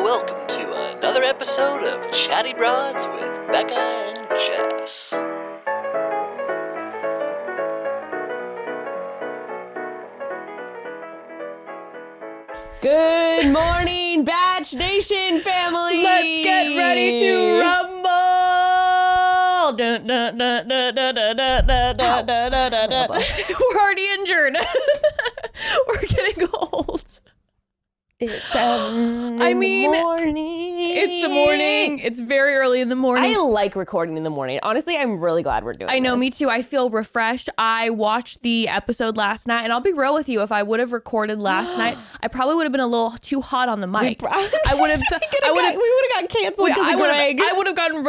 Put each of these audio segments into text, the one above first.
welcome to another episode of Chatty Broads with Bekah and Jess. Good morning, Bach Nation family. Let's get ready to rumble. Dun, dun, dun, dun, dun, dun, dun, dun, dun, dun, dun, dun. We're already injured. We're getting old. It's morning. It's the morning. It's very early in the morning. I like recording in the morning. Honestly, I'm really glad we're doing I know, this. me too. I feel refreshed. I watched the episode last night, and I'll be real with you. If I would have recorded last night, I probably would have been a little too hot on the mic. We would have gotten canceled because of Greg. I would have gotten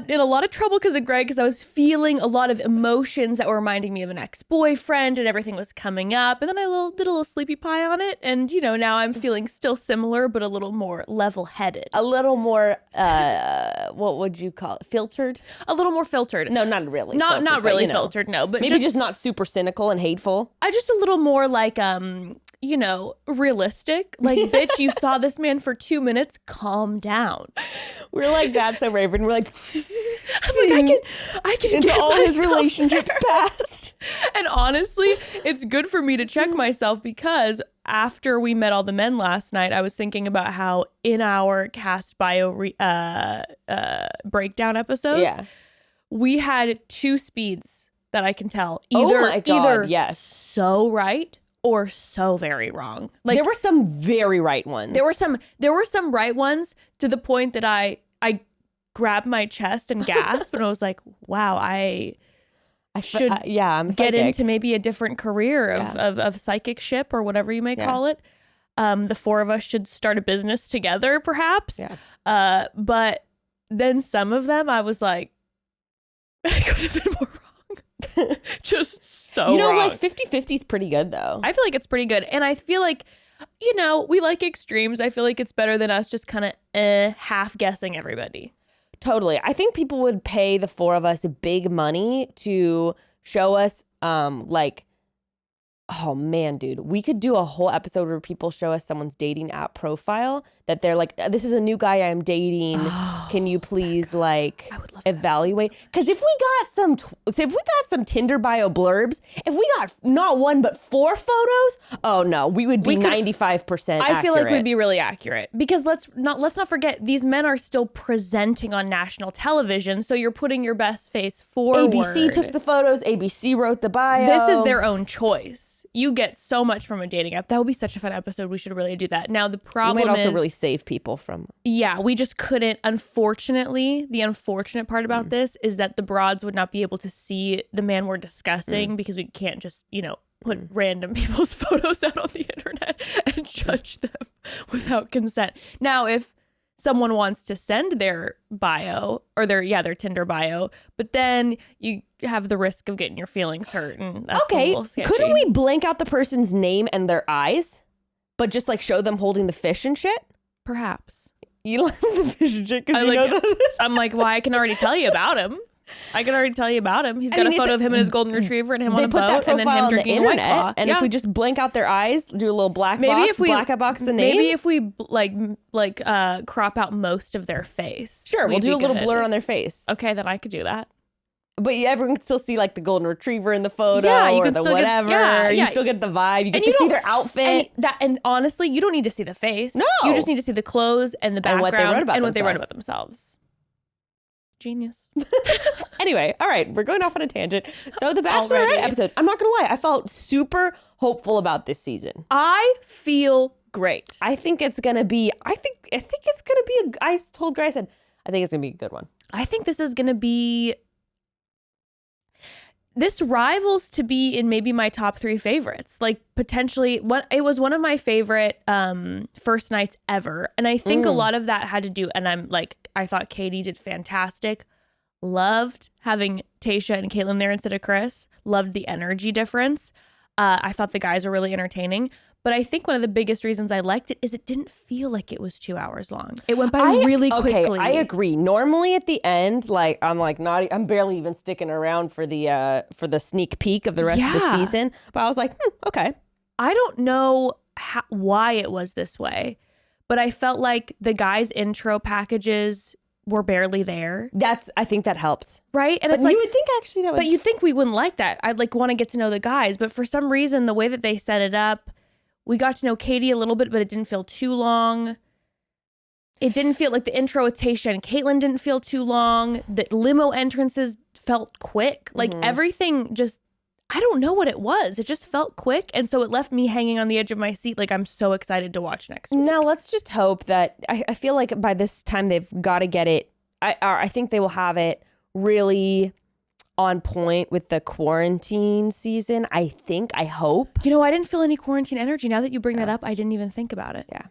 in a lot of trouble because of Greg, because I was feeling a lot of emotions that were reminding me of an ex-boyfriend, and everything was coming up. And then I did a little sleepy pie on it, and now I'm feeling still similar, but a little more level-headed. A little more, what would you call it? Filtered? A little more filtered. No, not really. Not really filtered, no. But maybe just not super cynical and hateful. I just a little more like, realistic. Like, bitch, you saw this man for 2 minutes. Calm down. We're like that, so Raven. We're like, I can into get all his myself relationships there. past. And honestly, it's good for me to check myself, because after we met all the men last night, I was thinking about how in our cast bio breakdown episodes, we had two speeds that I can tell. Either yes, so right or so very wrong. Like, there were some very right ones. There were some right ones, to the point that I grabbed my chest and gasped, and I was like, wow, I should I'm get into maybe a different career of psychic ship, or whatever you may call it. The four of us should start a business together, perhaps. Yeah. But then some of them, I was like, I could have been more wrong. Just so wrong. Like 50-50 is pretty good, though. I feel like it's pretty good. And I feel like, we like extremes. I feel like it's better than us just kind of half guessing everybody. Totally. I think people would pay the four of us big money to show us, oh man, dude, we could do a whole episode where people show us someone's dating app profile that they're like, this is a new guy I'm dating. Can you please evaluate? Because if we got some Tinder bio blurbs, if we got not one but 4 photos, oh no, we would be 95% accurate. I feel like we'd be really accurate, because let's not forget, these men are still presenting on national television, so you're putting your best face forward. ABC took the photos. ABC wrote the bio. This is their own choice. You get so much from a dating app. That would be such a fun episode. We should really do that. Now, the problem is... We might also really save people from... Yeah, we just couldn't. Unfortunately, the unfortunate part about this is that the broads would not be able to see the man we're discussing, because we can't just, put random people's photos out on the internet and judge them without consent. Now, if someone wants to send their bio, or their Tinder bio, but then you have the risk of getting your feelings hurt, and that's a little sketchy. Couldn't we blank out the person's name and their eyes, but just show them holding the fish and shit? Perhaps. You like the fish and shit because I'm like, well, I can already tell you about him. He's got a photo of him and his golden retriver and him on a boat, and then him drinking a White Claw. And if we just blank out their eyes, do a little black box the name. Maybe if we crop out most of their face. Sure, we'll do a little blur on their face. Okay, then I could do that. But everyone can still see the golden retriever in the photo, you can the still whatever. You still get the vibe. You get to see their outfit. And honestly, you don't need to see the face. No, you just need to see the clothes and the background and what they wrote about themselves. Genius. Anyway, all right, we're going off on a tangent. So the Bachelorette episode, I'm not gonna lie, I felt super hopeful about this season. I feel great. I think it's gonna be. I think I told Grace, I said, I think it's gonna be a good one. I think this is gonna be. This rivals to be in maybe my top 3 favorites. Potentially, it was one of my favorite first nights ever. And I think a lot of that had to do, and I thought Katie did fantastic. Loved having Tayshia and Kaitlyn there instead of Chris. Loved the energy difference. I thought the guys were really entertaining. But I think one of the biggest reasons I liked it is it didn't feel like it was 2 hours long. It went by really quickly. Okay, I agree. Normally at the end, I'm barely even sticking around for the sneak peek of the rest of the season. But I was like, okay. I don't know why it was this way, but I felt like the guys' intro packages were barely there. I think that helped. Right? And But it's like, you would think actually that would. but you'd think we wouldn't like that. I'd like want to get to know the guys, but for some reason, the way that they set it up, we got to know Katie a little bit, but it didn't feel too long. It didn't feel like the intro with Tayshia and Kaitlyn didn't feel too long. The limo entrances felt quick. Like everything just, I don't know what it was. It just felt quick. And so it left me hanging on the edge of my seat. Like I'm so excited to watch next week. Now let's just hope that, I feel like by this time they've got to get it. I think they will have it really on point with the quarantine season. I hope. You know, I didn't feel any quarantine energy. Now that you bring that up, I didn't even think about it. Yeah.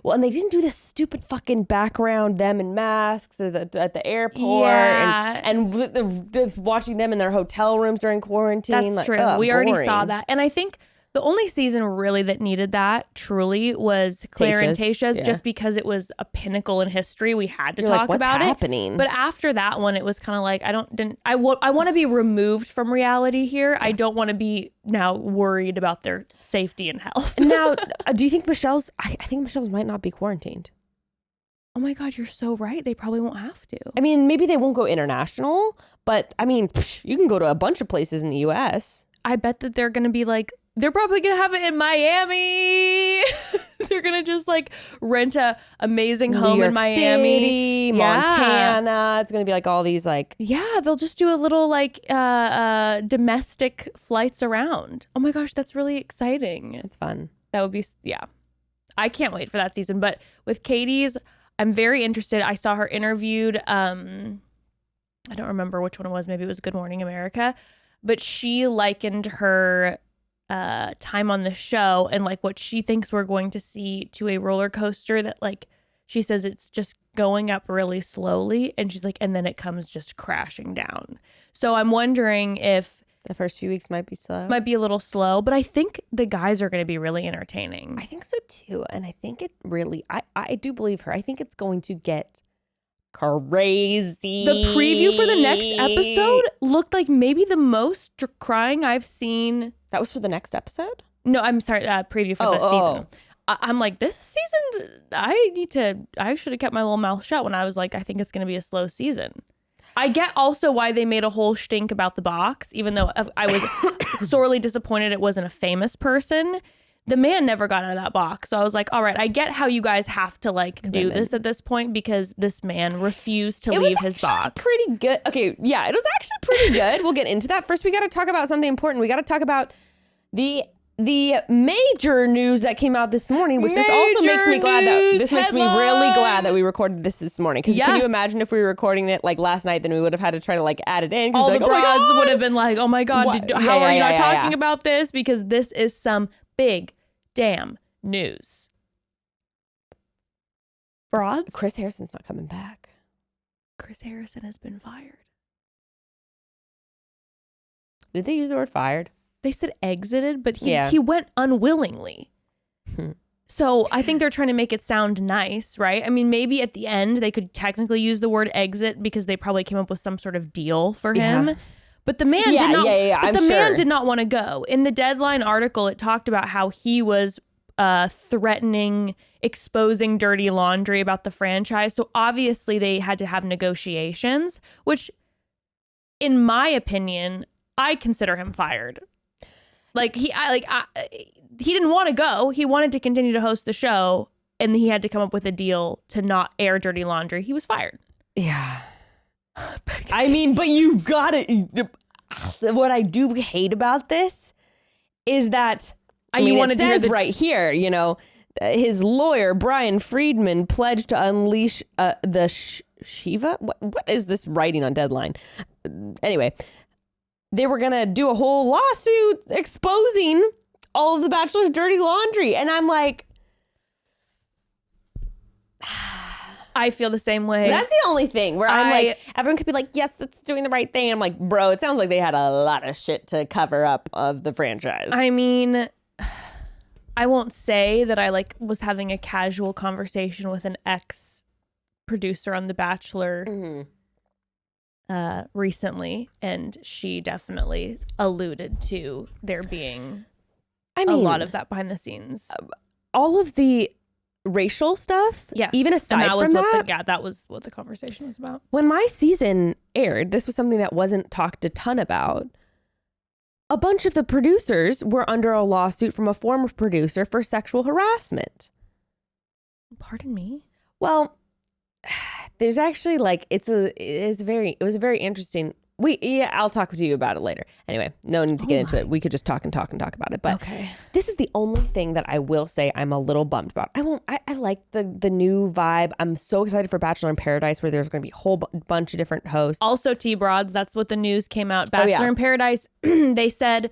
Well, and they didn't do this stupid fucking background, them in masks at the airport. Yeah. And the watching them in their hotel rooms during quarantine. That's true. We already saw that. And I think the only season really that needed that truly was Claire and Tayshia's, just because it was a pinnacle in history. We had to talk about what's happening? But after that one, it was kind of like, I want to be removed from reality here. Yes. I don't want to be now worried about their safety and health. Now, do you think I think Michelle's might not be quarantined. Oh my God, you're so right. They probably won't have to. I mean, maybe they won't go international, but I mean, you can go to a bunch of places in the US. I bet that they're going to be like, they're probably going to have it in Miami. They're going to just like rent a amazing home in Miami. City, Montana. It's going to be like all these like. Yeah, they'll just do a little like domestic flights around. Oh my gosh, that's really exciting. It's fun. That would be, yeah. I can't wait for that season. But with Katie's, I'm very interested. I saw her interviewed. I don't remember which one it was. Maybe it was Good Morning America. But she likened her time on the show and like what she thinks we're going to see to a roller coaster that like she says it's just going up really slowly, and she's like, and then it comes just crashing down. So I'm wondering if the first few weeks might be a little slow, but I think the guys are going to be really entertaining. I think so too. And I think it really, I do believe her. I think it's going to get crazy. The preview for the next episode looked like maybe the most crying I've seen. That was for the next episode? No, I'm sorry. Preview for this season. I'm like, this season, I should have kept my little mouth shut when I was like, I think it's going to be a slow season. I get also why they made a whole stink about the box, even though I was sorely disappointed it wasn't a famous person. The man never got out of that box. So I was like, all right, I get how you guys have to like do this at this point because this man refused to leave his box. Pretty good. Okay, yeah, it was actually pretty good. We'll get into that. First, we got to talk about something important. We got to talk about the major news that came out this morning, which this also makes me glad that this makes me really glad that we recorded this morning. Because can you imagine if we were recording it like last night, then we would have had to try to like add it in. All the broads would have been like, oh my God, how are you not talking about this? Because this is some big damn news. Broads? Chris Harrison's not coming back. Chris Harrison has been fired. Did they use the word fired? They said exited, but he went unwillingly. So I think they're trying to make it sound nice, right? I mean, maybe at the end they could technically use the word exit because they probably came up with some sort of deal for him. Yeah. But the man did not. But the man did not want to go. In the Deadline article, it talked about how he was threatening, exposing dirty laundry about the franchise. So obviously they had to have negotiations, which, in my opinion, I consider him fired. Like he didn't want to go. He wanted to continue to host the show, and he had to come up with a deal to not air dirty laundry. He was fired. Yeah. I mean, but you got it. What I do hate about this is that it says right here, you know, his lawyer Brian Friedman pledged to unleash the Shiva. What is this writing on Deadline? Anyway. They were going to do a whole lawsuit exposing all of the Bachelor's dirty laundry. And I'm like, I feel the same way. That's the only thing where I'm like, everyone could be like, yes, that's doing the right thing. And I'm like, bro, it sounds like they had a lot of shit to cover up of the franchise. I mean, I won't say that I like was having a casual conversation with an ex-producer on The Bachelor recently, and she definitely alluded to there being a lot of that behind the scenes. All of the racial stuff. Yes. Even aside and that was from what that, that was what the conversation was about. when my season aired, this was something that wasn't talked a ton about. A bunch of the producers were under a lawsuit from a former producer for sexual harassment. Pardon me? Well, there's actually like it was a very interesting. I'll talk to you about it later. Anyway, no need to get into it. We could just talk about it. But okay, this is the only thing that I will say I'm a little bummed about. I like the new vibe. I'm so excited for Bachelor in Paradise, where there's going to be a whole bunch of different hosts. Also, T-Broads, that's what the news came out. Bachelor in Paradise, they said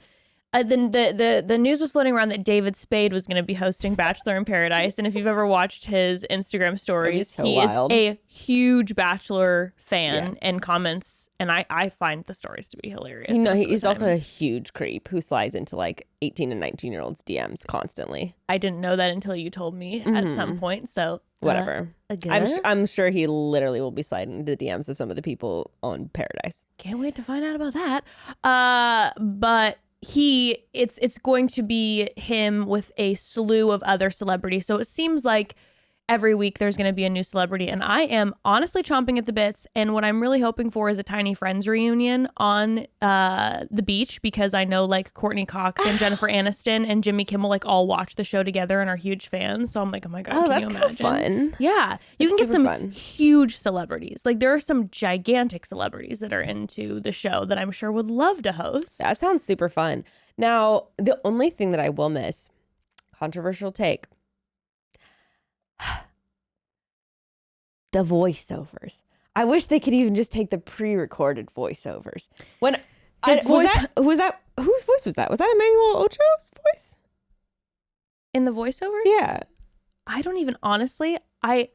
the news was floating around that David Spade was going to be hosting Bachelor in Paradise. And if you've ever watched his Instagram stories, so he wild. is a huge Bachelor fan and comments. And I find the stories to be hilarious. He's also a huge creep who slides into like 18 and 19-year-olds DMs constantly. I didn't know that until you told me at some point. So whatever. I'm sure he literally will be sliding into the DMs of some of the people on Paradise. Can't wait to find out about that. But it's going to be him with a slew of other celebrities. So it seems like every week there's going to be a new celebrity, and I am honestly chomping at the bits. And what I'm really hoping for is a Tiny Friends reunion on the beach, because I know like Courtney Cox and Jennifer Aniston and Jimmy Kimmel like all watch the show together and are huge fans. So I'm like, oh my God, can you imagine? Fun. Yeah, you That's can get some fun. huge celebrities. Like there are some gigantic celebrities that are into the show that I'm sure would love to host. That sounds super fun. Now, the only thing that I will miss, controversial take, the voiceovers. I wish they could even just take the pre-recorded voiceovers. Whose voice was that? Was that Emmanuel Ocho's voice? In the voiceovers? Yeah. I don't even, honestly, I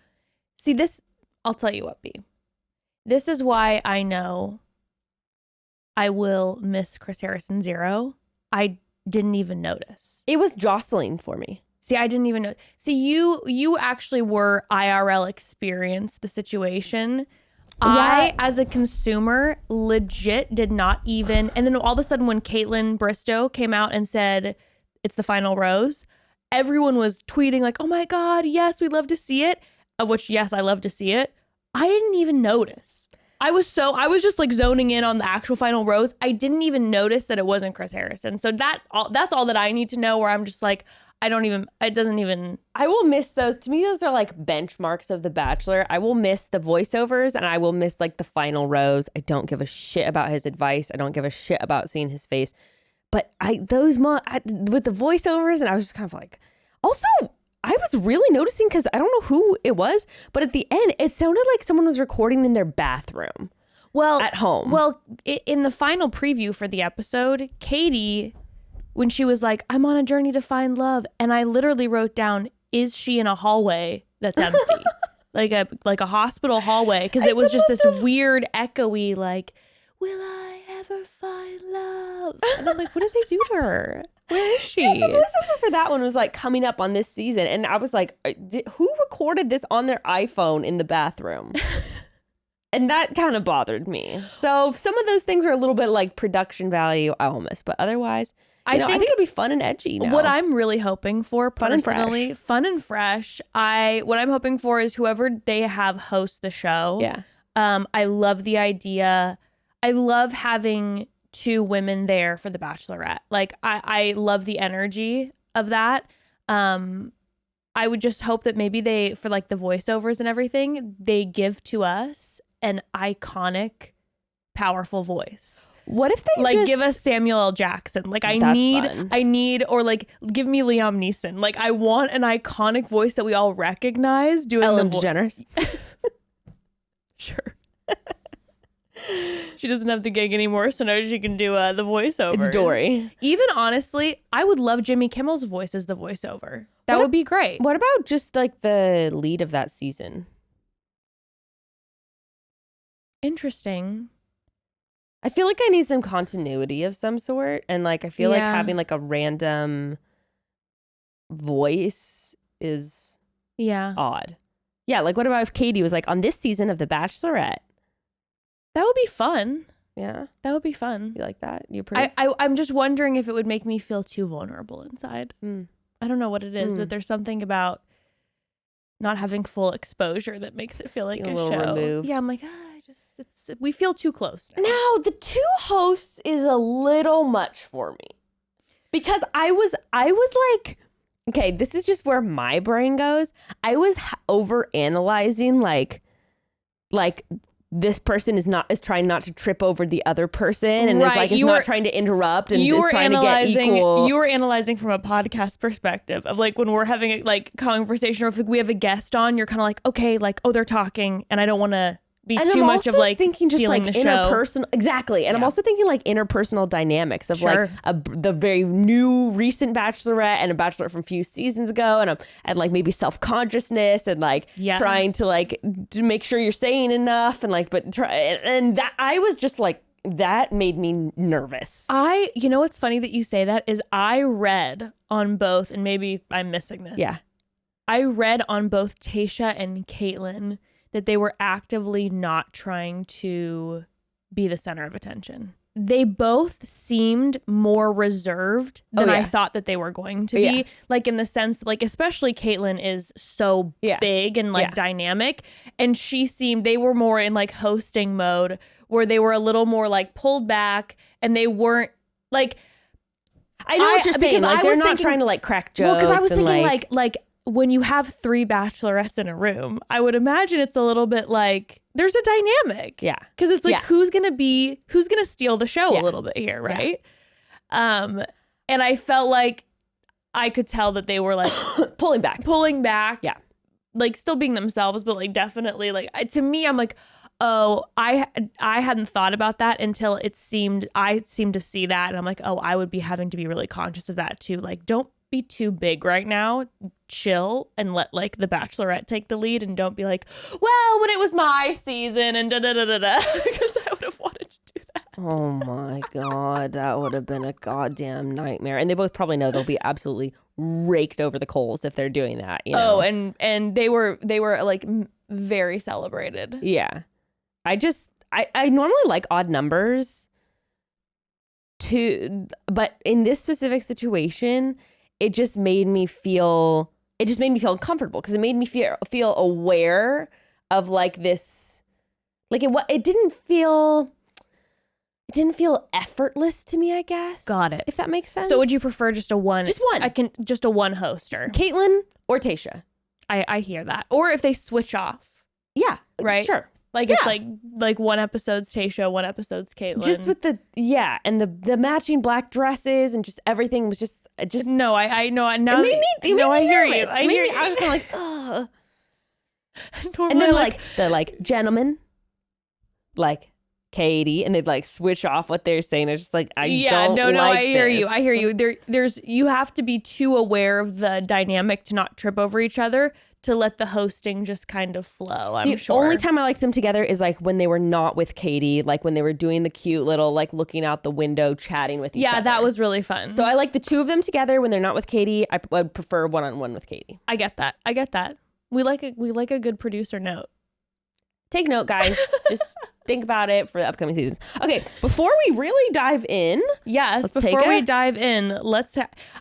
see this. I'll tell you what, B. This is why I know I will miss Chris Harrison zero. I didn't even notice. It was jostling for me. See, I didn't even know. See, you actually were IRL experience the situation. Yeah. I, as a consumer, legit did not even. And then all of a sudden, when Kaitlyn Bristow came out and said it's the final rose, everyone was tweeting like, "Oh my God, yes, we'd love to see it." Of which, yes, I love to see it. I didn't even notice. I was just like zoning in on the actual final rose. I didn't even notice that it wasn't Chris Harrison. So that's all that I need to know. Where I'm just like, I will miss those. To me, those are like benchmarks of The Bachelor. I will miss the voiceovers, and I will miss like the final rose. I don't give a shit about his advice. I don't give a shit about seeing his face. But with the voiceovers, and I was just kind of like, also, I was really noticing, because I don't know who it was, but at the end, it sounded like someone was recording in their bathroom. Well, at home. Well, in the final preview for the episode, Katie, when she was like, "I'm on a journey to find love," and I literally wrote down, "Is she in a hallway that's empty?" like a hospital hallway, because it was just this weird echoey like, "Will I ever find love?" And I'm like, what did they do to her? Where is she? Yeah, the voiceover for that one was like coming up on this season, and I was like, who recorded this on their iPhone in the bathroom? And that kind of bothered me. So some of those things are a little bit like production value I'll miss, but otherwise, I think it'll be fun and edgy now. What I'm really hoping for, personally, fun and fresh. What I'm hoping for is whoever they have host the show. Yeah. I love the idea. I love having two women there for the Bachelorette. Like I love the energy of that. I would just hope that maybe they, for like the voiceovers and everything, they give to us an iconic, powerful voice. What if they like give us Samuel L. Jackson? Like I need, or like give me Liam Neeson. Like I want an iconic voice that we all recognize doing Ellen DeGeneres. Sure. She doesn't have the gig anymore, so now she can do the voiceovers. It's Dory. Even honestly, I would love Jimmy Kimmel's voice as the voiceover. That would be great. What about just like the lead of that season? Interesting. I feel like I need some continuity of some sort, and like I feel like having like a random voice is odd. Yeah, like what about if Katie was like on this season of The Bachelorette? That would be fun. Yeah, that would be fun. You like that? You approve? I'm just wondering if it would make me feel too vulnerable inside. I don't know what it is, but there's something about not having full exposure that makes it feel like a little show. removed. Yeah, I'm like, we feel too close now. Now, the two hosts is a little much for me. Because I was like, okay, this is just where my brain goes. I was over analyzing like this person is trying not to trip over the other person and is not trying to interrupt and is trying to get equal. You were analyzing from a podcast perspective of like when we're having a like conversation or if we have a guest on, you're kind of like, okay, like, oh, they're talking and I don't want to be and too I'm much of like thinking stealing just like the show. Interpersonal, exactly. And I'm also thinking like interpersonal dynamics of Sure. like the very new recent Bachelorette and a Bachelorette from a few seasons ago, and like maybe self-consciousness and like trying to like to make sure you're saying enough and like and that I was just like that made me nervous. You know what's funny that you say that is I read on both, and maybe I'm missing this. Yeah, I read on both Tayshia and Kaitlyn that they were actively not trying to be the center of attention. They both seemed more reserved than I thought that they were going to be. Like in the sense, like especially Kaitlyn is so big and like dynamic. And they were more in like hosting mode where they were a little more like pulled back and they weren't like. I know what you're saying. Like they're not trying to like crack jokes. Well, because I was thinking like when you have 3 bachelorettes in a room, I would imagine it's a little bit like there's a dynamic. Yeah. Because it's like who's gonna steal the show a little bit here, right? And I felt like I could tell that they were like pulling back. Yeah. Like still being themselves, but like definitely like to me, I'm like, oh, I hadn't thought about that until I seemed to see that. And I'm like, oh, I would be having to be really conscious of that too. Like, don't be too big right now. Chill and let like the Bachelorette take the lead and don't be like, well, when it was my season and da-da-da-da-da, because I would have wanted to do that. Oh my God, that would have been a goddamn nightmare. And they both probably know they'll be absolutely raked over the coals if they're doing that, you know? Oh, and they were like very celebrated. Yeah. I normally like odd numbers too, but in this specific situation, it just made me feel uncomfortable because it made me feel aware of like this, like it didn't feel effortless to me, I guess. Got it. If that makes sense. So would you prefer just a one? Just one. Just a one hoster. Kaitlyn or Tayshia. I hear that. Or if they switch off. Yeah. Right? Sure. Like it's like one episode's Tayshia, one episode's Kaitlyn. Just with and the matching black dresses and just everything was just no, I know now. It made me I hear nervous. you. I hear you. I was kind of like, ugh. Normally, and then like the gentlemen, like Katie, and they'd like switch off what they're saying. It's just like I hear you. I hear you. There's you have to be too aware of the dynamic to not trip over each other, to let the hosting just kind of flow. I'm sure. The only time I liked them together is like when they were not with Katie, like when they were doing the cute little like looking out the window chatting with each other. Yeah, that was really fun. So I like the two of them together. When they're not with Katie, I would prefer one-on-one with Katie. I get that. We like a good producer note. Take note, guys. Just think about it for the upcoming seasons. Okay, before we really dive in. Yes, before we dive in,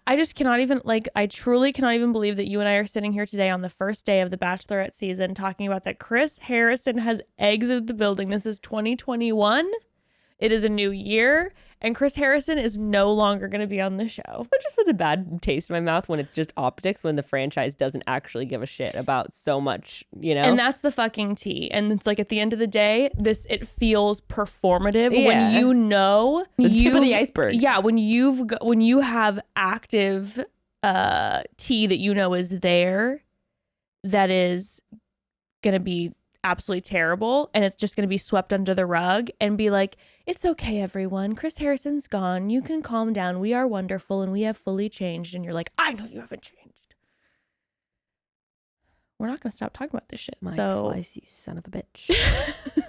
I just cannot even, I truly cannot even believe that you and I are sitting here today on the first day of the Bachelorette season talking about that Chris Harrison has exited the building. This is 2021. It is a new year, and Chris Harrison is no longer going to be on the show. It just puts a bad taste in my mouth when it's just optics, when the franchise doesn't actually give a shit about so much, you know? And that's the fucking tea. And it's like at the end of the day, it feels performative when you know the tip of the iceberg. Yeah, when you have active tea that you know is there, that is going to be absolutely terrible, and it's just going to be swept under the rug and be like, it's okay, everyone, Chris Harrison's gone, you can calm down, we are wonderful and we have fully changed. And you're like, I know you haven't changed. We're not going to stop talking about this shit. Mike Fleiss, you son of a bitch.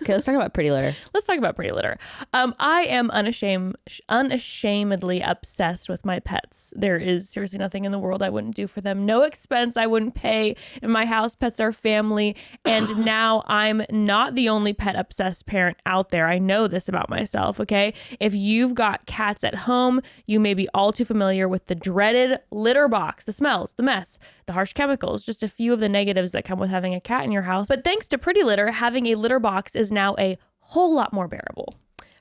Okay, let's talk about Pretty Litter. Let's talk about Pretty Litter. I am unashamedly obsessed with my pets. There is seriously nothing in the world I wouldn't do for them. No expense I wouldn't pay. In my house, pets are family. And now I'm not the only pet obsessed parent out there. I know this about myself, okay? If you've got cats at home, you may be all too familiar with the dreaded litter box, the smells, the mess, the harsh chemicals, just a few of the negatives negatives that come with having a cat in your house. But thanks to Pretty Litter, having a litter box is now a whole lot more bearable.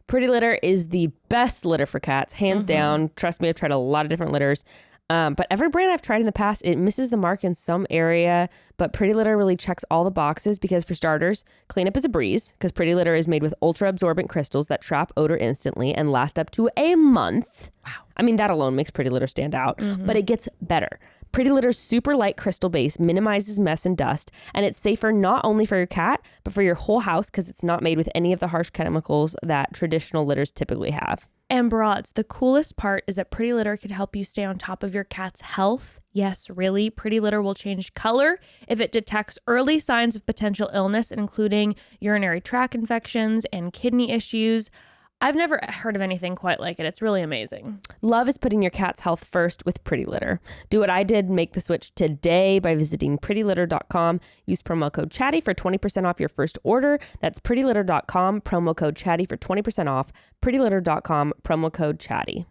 Pretty Litter is the best litter for cats, hands down. Trust me, I've tried a lot of different litters. But every brand I've tried in the past, it misses the mark in some area. But Pretty Litter really checks all the boxes because, for starters, cleanup is a breeze because Pretty Litter is made with ultra-absorbent crystals that trap odor instantly and last up to a month. Wow. I mean, that alone makes Pretty Litter stand out. But it gets better. Pretty Litter's super light crystal base minimizes mess and dust, and it's safer not only for your cat, but for your whole house because it's not made with any of the harsh chemicals that traditional litters typically have. And broads, the coolest part is that Pretty Litter can help you stay on top of your cat's health. Yes, really. Pretty Litter will change color if it detects early signs of potential illness, including urinary tract infections and kidney issues. I've never heard of anything quite like it. It's really amazing. Love is putting your cat's health first with Pretty Litter. Do what I did, make the switch today by visiting prettylitter.com. Use promo code CHATTY for 20% off your first order. That's prettylitter.com, promo code CHATTY for 20% off. prettylitter.com, promo code CHATTY.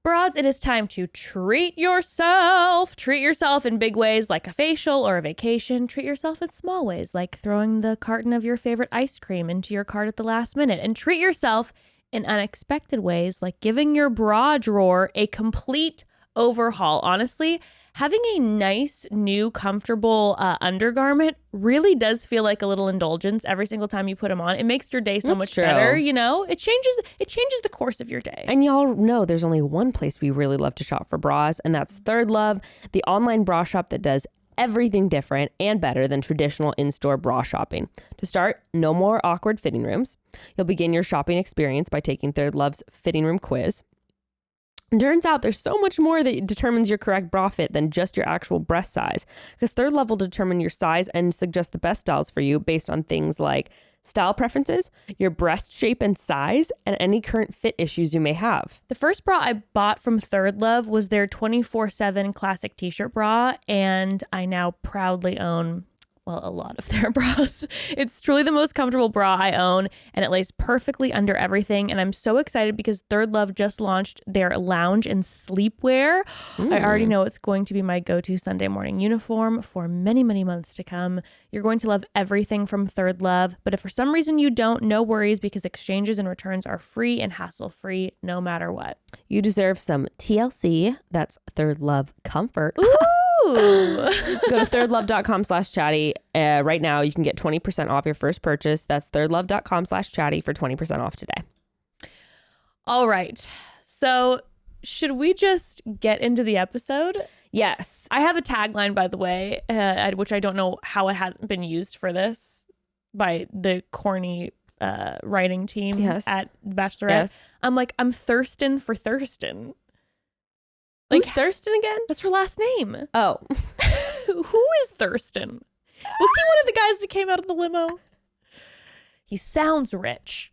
Broads, it is time to treat yourself. Treat yourself in big ways like a facial or a vacation. Treat yourself in small ways like throwing the carton of your favorite ice cream into your cart at the last minute. And treat yourself in unexpected ways like giving your bra drawer a complete overhaul. Honestly, having a nice, new, comfortable undergarment really does feel like a little indulgence every single time you put them on. It makes your day so much better, you know? It changes the course of your day. And y'all know there's only one place we really love to shop for bras, and that's Third Love, the online bra shop that does everything different and better than traditional in-store bra shopping. To start, no more awkward fitting rooms. You'll begin your shopping experience by taking Third Love's fitting room quiz. It turns out there's so much more that determines your correct bra fit than just your actual breast size, because Third Love will determine your size and suggest the best styles for you based on things like style preferences, your breast shape and size, and any current fit issues you may have. The first bra I bought from Third Love was their 24/7 classic t-shirt bra, and I now proudly own, well, a lot of their bras. It's truly the most comfortable bra I own, and it lays perfectly under everything. And I'm so excited because Third Love just launched their lounge and sleepwear. I already know it's going to be my go-to Sunday morning uniform for many, many months to come. You're going to love everything from Third Love, but if for some reason you don't, no worries, because exchanges and returns are free and hassle-free no matter what. You deserve some TLC. That's Third Love comfort. Ooh. Go to thirdlove.com/chatty. Right now, you can get 20% off your first purchase. That's thirdlove.com/chatty for 20% off today. All right. So should we just get into the episode? Yes. I have a tagline, by the way, which I don't know how it hasn't been used for this by the corny writing team at Bachelorette. Yes. I'm like, I'm thirstin' for Thurston. Like, who's Thurston again? That's her last name. Oh. Who is Thurston? Was he one of the guys that came out of the limo? He sounds rich.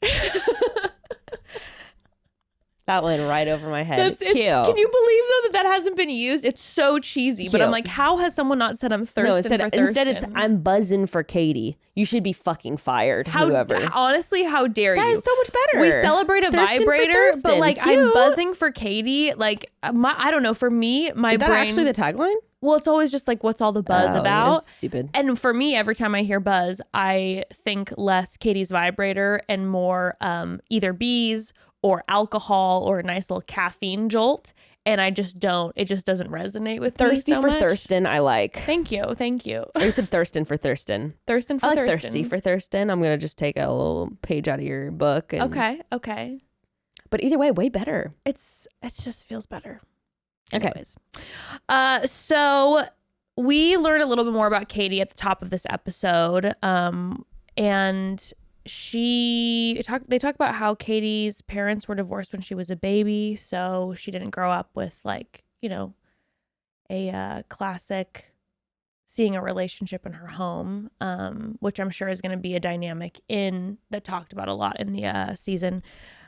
That went right over my head. Can you believe, though, that hasn't been used? It's so cheesy. Cute. But I'm like, how has someone not said I'm thirsting for Thurston? Instead it's I'm buzzing for Katie. You should be fucking fired, whoever. Honestly, how dare you? That is so much better. We celebrate a Thurston vibrator, but like, cute. I'm buzzing for Katie. Like, I don't know. For me, my is that brain... actually the tagline? Well, it's always just like, what's all the buzz about? Stupid. And for me, every time I hear buzz, I think less Katie's vibrator and more either bees or alcohol or a nice little caffeine jolt. And it just doesn't resonate with me so much. Thirsty for Thurston, I like. Thank you. Or you said Thurston for Thurston. Thurston for I like Thurston. Thirsty for Thurston. I'm going to just take a little page out of your book. Okay. But either way, way better. It just feels better. Okay. Anyways. So we learn a little bit more about Katie at the top of this episode. And they talk about how Katie's parents were divorced when she was a baby, so she didn't grow up with, like, you know, a classic seeing a relationship in her home, which I'm sure is going to be a dynamic that talked about a lot in the season.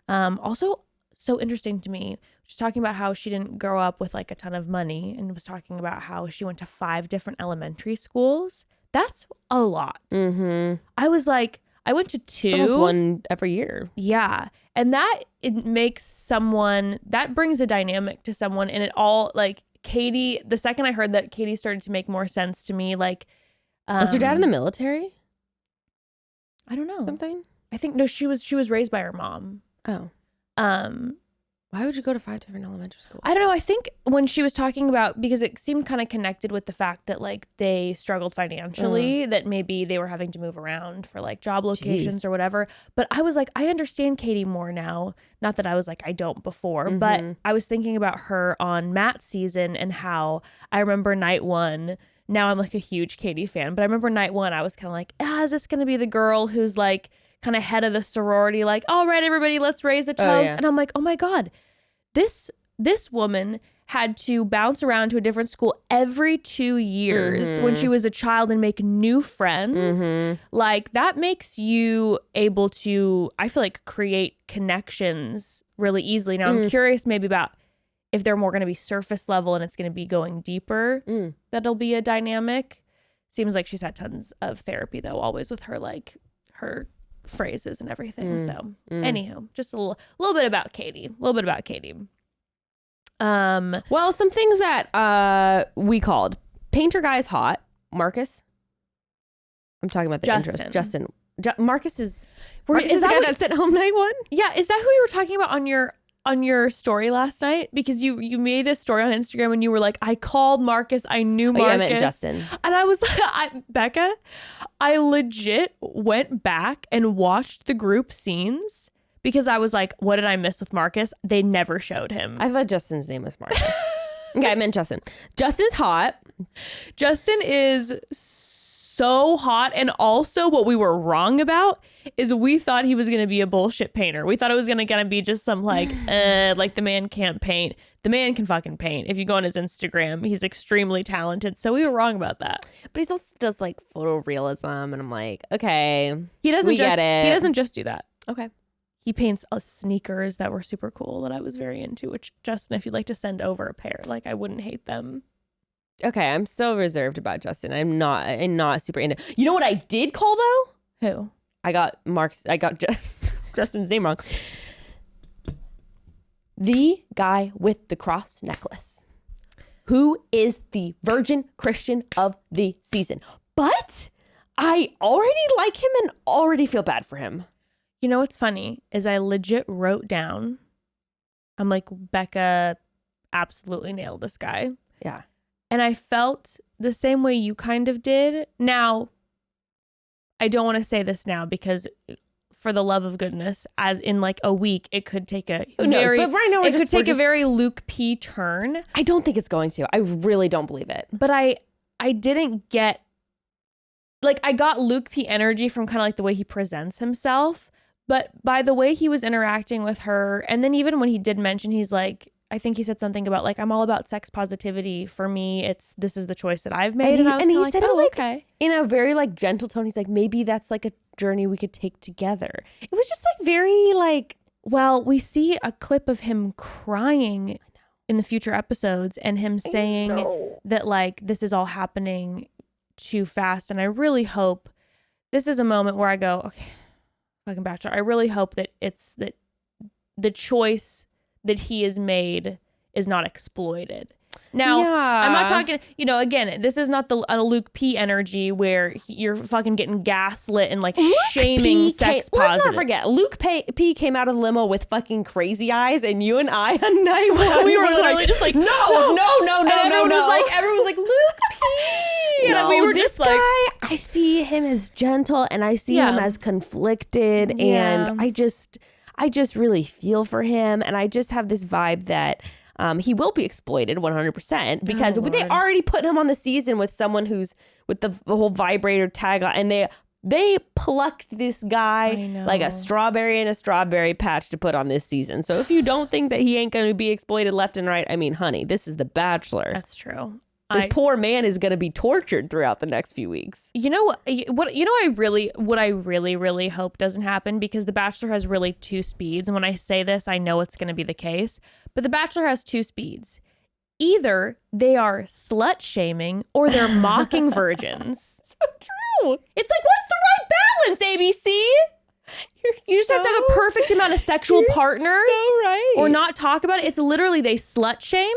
Also so interesting to me, just talking about how she didn't grow up with like a ton of money, and was talking about how she went to 5 different elementary schools. That's a lot. Mm-hmm. I was like, I went to 2. It's almost one every year. Yeah. And that brings a dynamic to someone, and it all, like, Katie, the second I heard that, Katie started to make more sense to me. Like, Was her dad in the military? I don't know. Something? I think, no, she was raised by her mom. Oh. Why would you go to 5 different elementary schools? I don't know. I think when she was talking about, because it seemed kind of connected with the fact that like they struggled financially, that maybe they were having to move around for like job locations or whatever. But I was like, I understand Katie more now. Not that I was like, I don't before, but I was thinking about her on Matt's season and how I remember night 1. Now I'm like a huge Katie fan, but I remember night 1, I was kind of like, is this going to be the girl who's like kind of head of the sorority? Like, all right, everybody, let's raise a toast. Oh, yeah. And I'm like, oh my God, this woman had to bounce around to a different school every 2 years when she was a child and make new friends. Like that makes you able to, I feel like, create connections really easily. Now I'm curious maybe about if they're more going to be surface level and it's going to be going deeper, that'll be a dynamic. Seems like she's had tons of therapy though, always with her, like her phrases and everything. So anywho, just a little bit about Katie. Well, some things that we called painter guy's hot. Marcus. I'm talking about the interest. Justin. Marcus is the guy that sent home night 1. Yeah, is that who you were talking about on your story last night? Because you made a story on Instagram and you were like, I called Marcus, I knew Marcus. Yeah, I meant Justin. And I was like, Becca, I legit went back and watched the group scenes because I was like, what did I miss with Marcus? They never showed him. I thought Justin's name was Marcus. Okay, I meant Justin. Justin's hot. Justin is so hot. And also what we were wrong about is we thought he was going to be a bullshit painter. We thought it was going to be just some like the man can't paint. The man can fucking paint. If you go on his Instagram, he's extremely talented. So we were wrong about that. But he also does like photorealism. And I'm like, okay, he doesn't get it. He doesn't just do that. Okay. He paints sneakers that were super cool that I was very into, which, Justin, if you'd like to send over a pair, like I wouldn't hate them. Okay, I'm still reserved about Justin. I'm not super into. You know what I did call though? Who? I got Justin's name wrong. The guy with the cross necklace, who is the virgin Christian of the season. But I already like him and already feel bad for him. You know what's funny is I legit wrote down, I'm like, Becca absolutely nailed this guy. Yeah. And I felt the same way you kind of did. Now, I don't want to say this now because for the love of goodness, as in like a week, it could take a very Luke P turn. I don't think it's going to. I really don't believe it. But I didn't get, like, I got Luke P energy from kind of like the way he presents himself. But by the way he was interacting with her, and then even when he did mention, he's like, I think he said something about like, I'm all about sex positivity. For me, this is the choice that I've made. And he said it like, okay, in a very like gentle tone. He's like, maybe that's like a journey we could take together. It was just like very like, well, we see a clip of him crying in the future episodes and him saying that like, this is all happening too fast. And I really hope this is a moment where I go, okay, fucking Bachelor, I really hope that it's that the choice that he has made is not exploited. Now, I'm not talking, again, this is not a Luke P energy where you're fucking getting gaslit and like shaming sex positive. Let's not forget, Luke P came out of the limo with fucking crazy eyes, and you and I on night 1, we were literally just like, no. Everyone was like, Luke P. And we were this just like, guy, I see him as gentle and I see him as conflicted, and I just really feel for him, and I just have this vibe that he will be exploited 100% because they already put him on the season with someone who's with the whole vibrator tag on, and they plucked this guy like a strawberry in a strawberry patch to put on this season. So if you don't think that he ain't going to be exploited left and right, I mean, honey, this is The Bachelor. That's true. This poor man is going to be tortured throughout the next few weeks. You know what I really hope doesn't happen, because The Bachelor has really 2 speeds. And when I say this, I know it's going to be the case. But The Bachelor has 2 speeds. Either they are slut shaming or they're mocking virgins. So true. It's like, what's the right balance, ABC? You just have to have a perfect amount of sexual partners so right. or not talk about it. It's literally they slut shame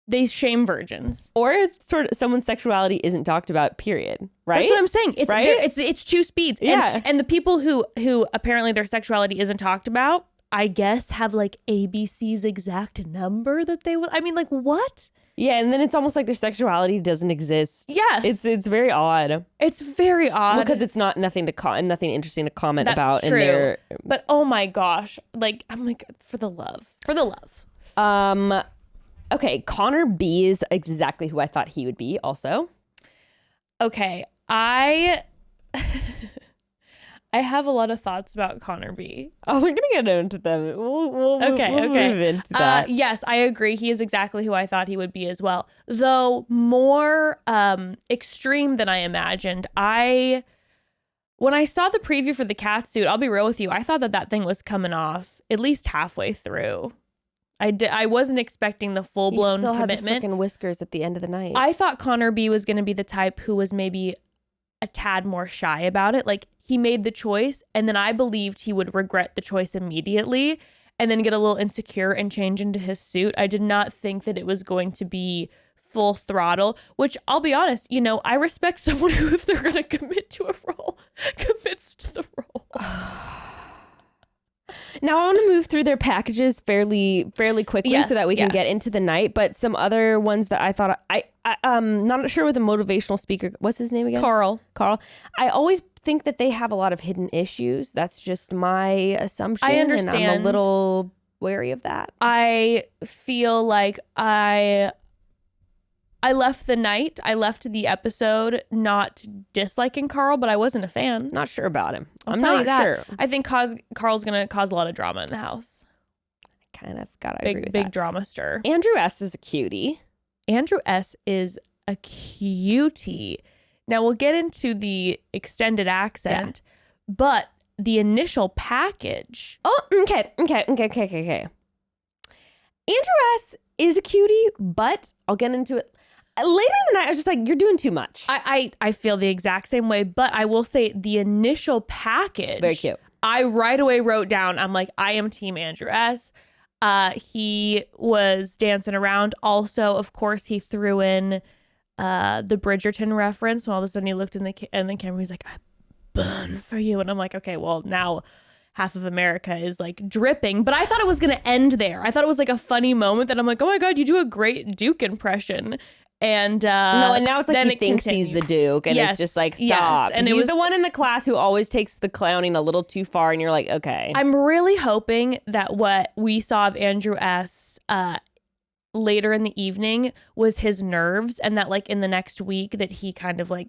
They shame virgins. Or sort of someone's sexuality isn't talked about, period. Right? That's what I'm saying. It's right? It's two speeds. Yeah. And the people who apparently their sexuality isn't talked about, I guess, have like ABC's exact number that they would. I mean, like, what? Yeah, and then it's almost like their sexuality doesn't exist. Yes. It's very odd. It's very odd. Because it's not nothing interesting to comment That's about true. in their. But oh my gosh. Like, I'm like, for the love. Okay, Connor B is exactly who I thought he would be also. Okay, I have a lot of thoughts about Connor B. Oh, we're gonna get into them. We'll move into that. Yes, I agree. He is exactly who I thought he would be as well. Though more extreme than I imagined. When I saw the preview for the cat suit, I'll be real with you, I thought that thing was coming off at least halfway through. I wasn't expecting the full-blown commitment. Had the freaking whiskers at the end of the night. I thought Connor B was going to be the type who was maybe a tad more shy about it. Like, he made the choice, and then I believed he would regret the choice immediately and then get a little insecure and change into his suit. I did not think that it was going to be full throttle, which I'll be honest, I respect someone who, if they're going to commit to a role, commits to the role. Now I want to move through their packages fairly quickly so that we can get into the night. But some other ones that I thought I'm not sure with the motivational speaker. What's his name again? Carl. I always think that they have a lot of hidden issues. That's just my assumption. I understand. And I'm a little wary of that. I feel like I left the episode not disliking Carl, but I wasn't a fan. Not sure about him. I'm not sure. I think Carl's going to cause a lot of drama in the house. Kind of gotta agree with that. Big drama stir. Andrew S. is a cutie. Andrew S. is a cutie. Now we'll get into the extended accent, but the initial package. Oh, okay. Andrew S. is a cutie, but I'll get into it. Later in the night, I was just like, you're doing too much. I feel the exact same way, but I will say the initial package. Very cute. I right away wrote down, I'm like, I am Team Andrew S. He was dancing around. Also, of course, he threw in the Bridgerton reference. When all of a sudden he looked in the camera, he's like, I burn for you. And I'm like, okay, well, now half of America is like dripping. But I thought it was going to end there. I thought it was like a funny moment that I'm like, oh my God, you do a great Duke impression. And no, and now it's like he thinks continued. He's the Duke, and it's just like, stop. And he's the one in the class who always takes the clowning a little too far, and you're like, okay. I'm really hoping that what we saw of Andrew S. Later in the evening was his nerves, and that like in the next week that he kind of like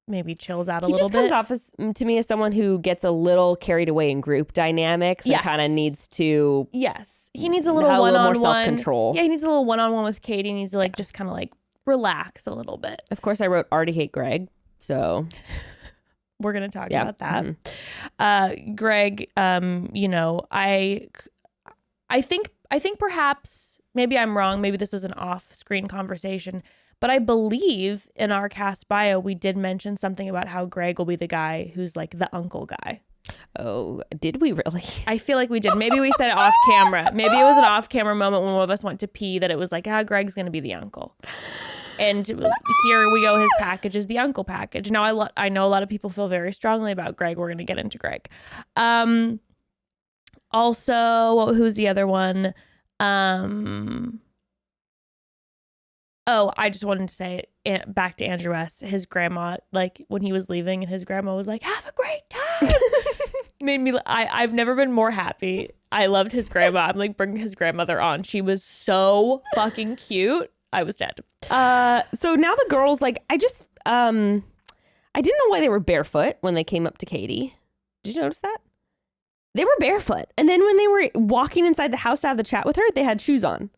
maybe chills out a little bit. He just comes off to me as someone who gets a little carried away in group dynamics and kind of needs to. Yes, he needs a little one-on-one. More self-control. Yeah, he needs a little one-on-one with Katie. He needs to like just kind of like relax a little bit. Of course, I wrote already hate Greg, so we're gonna talk about that. Mm-hmm. Greg, I think perhaps maybe I'm wrong. Maybe this was an off-screen conversation, but I believe in our cast bio we did mention something about how Greg will be the guy who's like the uncle guy. Oh, did we really? I feel like we did. Maybe we said it off camera. Maybe it was an off camera moment when one of us went to pee that it was like, Greg's gonna be the uncle. And here we go. His package is the uncle package. Now, I know a lot of people feel very strongly about Greg. We're going to get into Greg. Also, who's the other one? I just wanted to say back to Andrew S. His grandma, like when he was leaving and his grandma was like, have a great time. Made me, I've never been more happy. I loved his grandma. I'm like bringing his grandmother on. She was so fucking cute. I was dead. So now the girls, like, I didn't know why they were barefoot when they came up to Katie. Did you notice that? They were barefoot. And then when they were walking inside the house to have the chat with her, they had shoes on.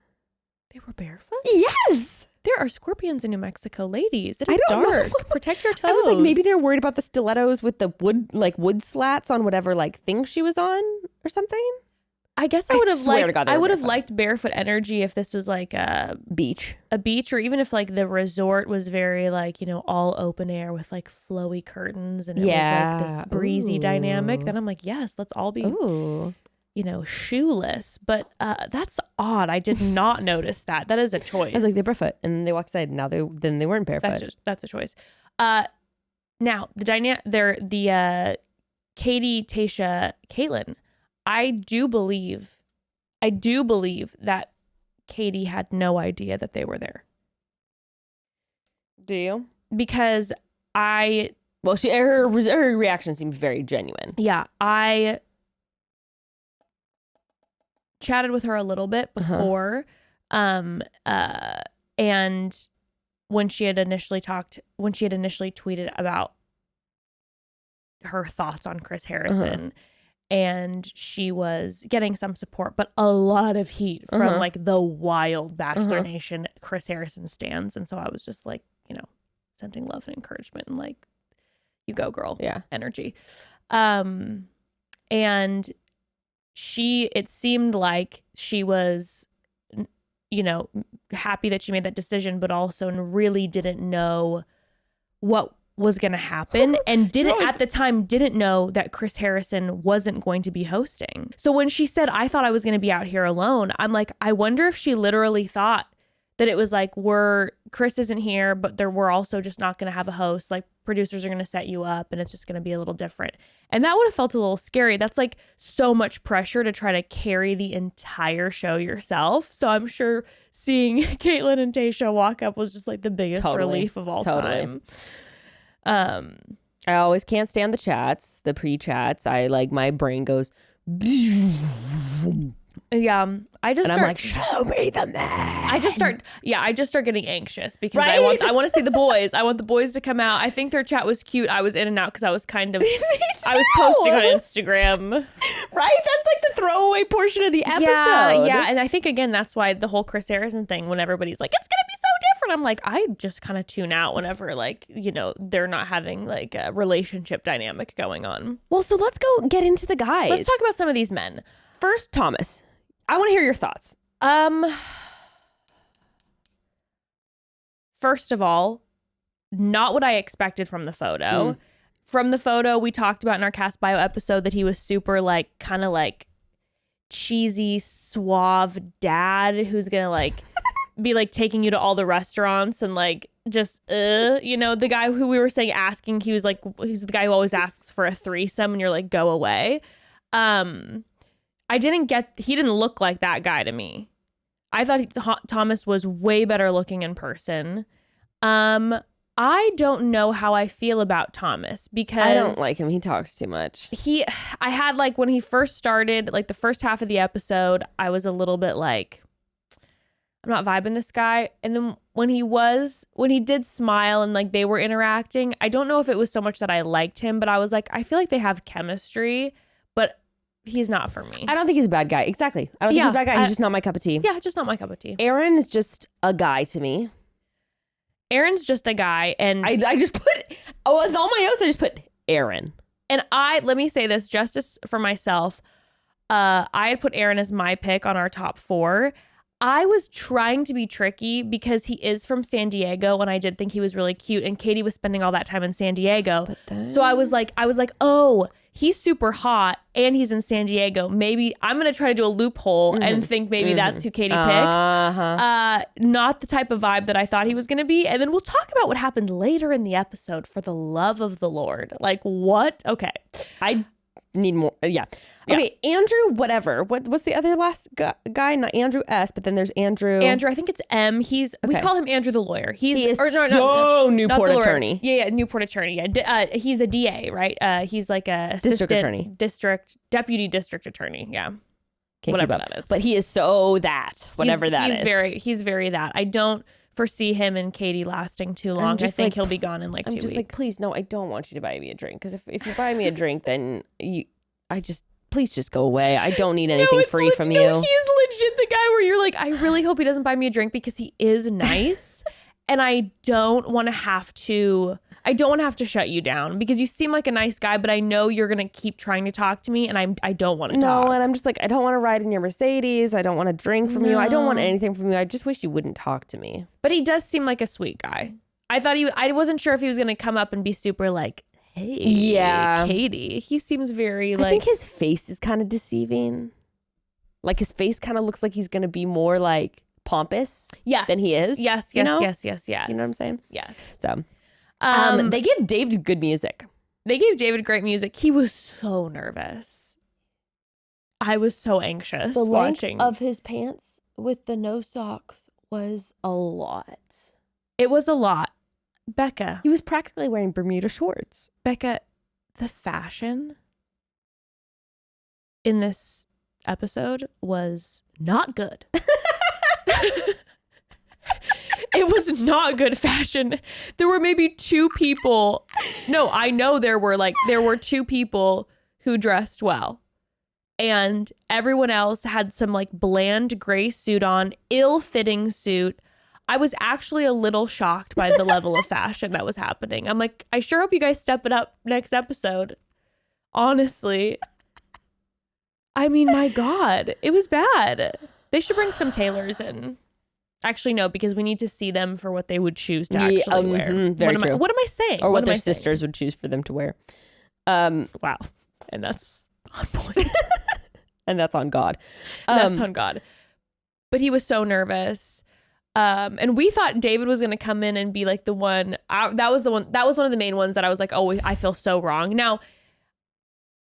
They were barefoot? Yes. There are scorpions in New Mexico, ladies. It is dark. Protect your toes. I was like, maybe they're worried about the stilettos with the wood slats on whatever like thing she was on or something. I guess I would have liked barefoot energy if this was like a beach, or even if like the resort was very like, all open air with like flowy curtains and it was like this breezy dynamic. Then I'm like, yes, let's all be. Ooh. shoeless, but that's odd. I did not notice that. That is a choice. I was like, they're barefoot, and then they walked aside. Now they weren't barefoot. That's a choice. Now the Katie, Tayshia, Kaitlyn. I do believe that Katie had no idea that they were there. Do you? Because her reaction seemed very genuine. Yeah, I chatted with her a little bit before, and when she had initially tweeted about her thoughts on Chris Harrison, and she was getting some support, but a lot of heat from like the wild Bachelor Nation Chris Harrison stans, and so I was just like, sending love and encouragement and like, you go girl, energy. And it seemed like she was, happy that she made that decision, but also really didn't know what was going to happen and at the time didn't know that Chris Harrison wasn't going to be hosting. So when she said, I thought I was going to be out here alone, I'm like, I wonder if she literally thought that it was like, Chris isn't here, but we're also just not going to have a host. Like, producers are going to set you up and it's just going to be a little different. And that would have felt a little scary. That's like so much pressure to try to carry the entire show yourself. So I'm sure seeing Kaitlyn and Tayshia walk up was just like the biggest relief of all time. I always can't stand the chats, the pre-chats. My brain goes... Yeah, I'm like, show me the man. I just start getting anxious because I want to see the boys. I want the boys to come out. I think their chat was cute. I was in and out because I was I was posting on Instagram. Right? That's like the throwaway portion of the episode. Yeah. And I think, again, that's why the whole Chris Harrison thing, when everybody's like, it's going to be so different. I'm like, I just kind of tune out whenever they're not having like a relationship dynamic going on. Well, so let's go get into the guys. Let's talk about some of these men. First, Thomas. I want to hear your thoughts. First of all, not what I expected from the photo. From the photo we talked about in our cast bio episode that he was super like kind of like cheesy, suave dad who's gonna like be like taking you to all the restaurants and like just the guy who we were saying asking, he's the guy who always asks for a threesome and you're like, go away. He didn't look like that guy to me. I thought Thomas was way better looking in person. I don't know how I feel about Thomas because I don't like him. He talks too much. I had like when he first started, like the first half of the episode, I was a little bit like, I'm not vibing this guy. And then when he did smile and like they were interacting, I don't know if it was so much that I liked him, but I was like, I feel like they have chemistry, but he's not for me. I don't think he's a bad guy. Exactly. I don't think he's a bad guy. He's just not my cup of tea. Yeah, just not my cup of tea. Aaron is just a guy to me. Aaron's just a guy, and I just put with all my notes. I just put Aaron. And let me say this, justice for myself. I had put Aaron as my pick on our top 4. I was trying to be tricky because he is from San Diego, and I did think he was really cute. And Katie was spending all that time in San Diego, so I was like, oh, he's super hot and he's in San Diego. Maybe I'm going to try to do a loophole and think maybe that's who Katie picks. Not the type of vibe that I thought he was going to be. And then we'll talk about what happened later in the episode, for the love of the Lord. Like, what? Okay. I need more. Yeah. Okay, Andrew, whatever. What's the other last guy? Not Andrew S, but then there's Andrew. Andrew, I think it's M. We call him Andrew the lawyer. He is Newport attorney. Yeah, Newport attorney. Yeah, he's a DA, right? He's like a district attorney, deputy district attorney. Yeah, whatever that is. But he is He's very that. I don't foresee him and Katie lasting too long. I think he'll be gone in like 2 weeks. I'm just like, please, no, I don't want you to buy me a drink, because if you buy me a drink, then please just go away. I don't need anything free from you. No, he's legit the guy where you're like, I really hope he doesn't buy me a drink because he is nice. And I don't want to have to shut you down because you seem like a nice guy, but I know you're going to keep trying to talk to me and I don't want to talk. No, and I'm just like, I don't want to ride in your Mercedes. I don't want to drink from you. I don't want anything from you. I just wish you wouldn't talk to me. But he does seem like a sweet guy. I wasn't sure if he was going to come up and be super like, hey, Katie. He seems very like... I think his face is kind of deceiving. Like his face kind of looks like he's going to be more like pompous than he is. Yes. You know Yes. what I'm saying? Yes. So they give David good music. They gave David great music. He was so nervous. I was so anxious The watching. length of his pants with the no socks was a lot. It was a lot. Bekah. He was practically wearing Bermuda shorts. Bekah, the fashion in this episode was not good. It was not good fashion. There were maybe two people. No, I know there were two people who dressed well. And everyone else had some like bland gray suit on, ill-fitting suit. I was actually a little shocked by the level of fashion that was happening. I'm like, I sure hope you guys step it up next episode. Honestly. I mean, my God, it was bad. They should bring some tailors in. Actually, no, because we need to see them for what they would choose to actually wear. Very true. What am I saying? Or what their sisters would choose for them to wear. Wow. And that's on point. And that's on God. That's on God. But he was so nervous. And we thought David was going to come in and be like the one. That was one of the main ones that I was like, oh, I feel so wrong. Now,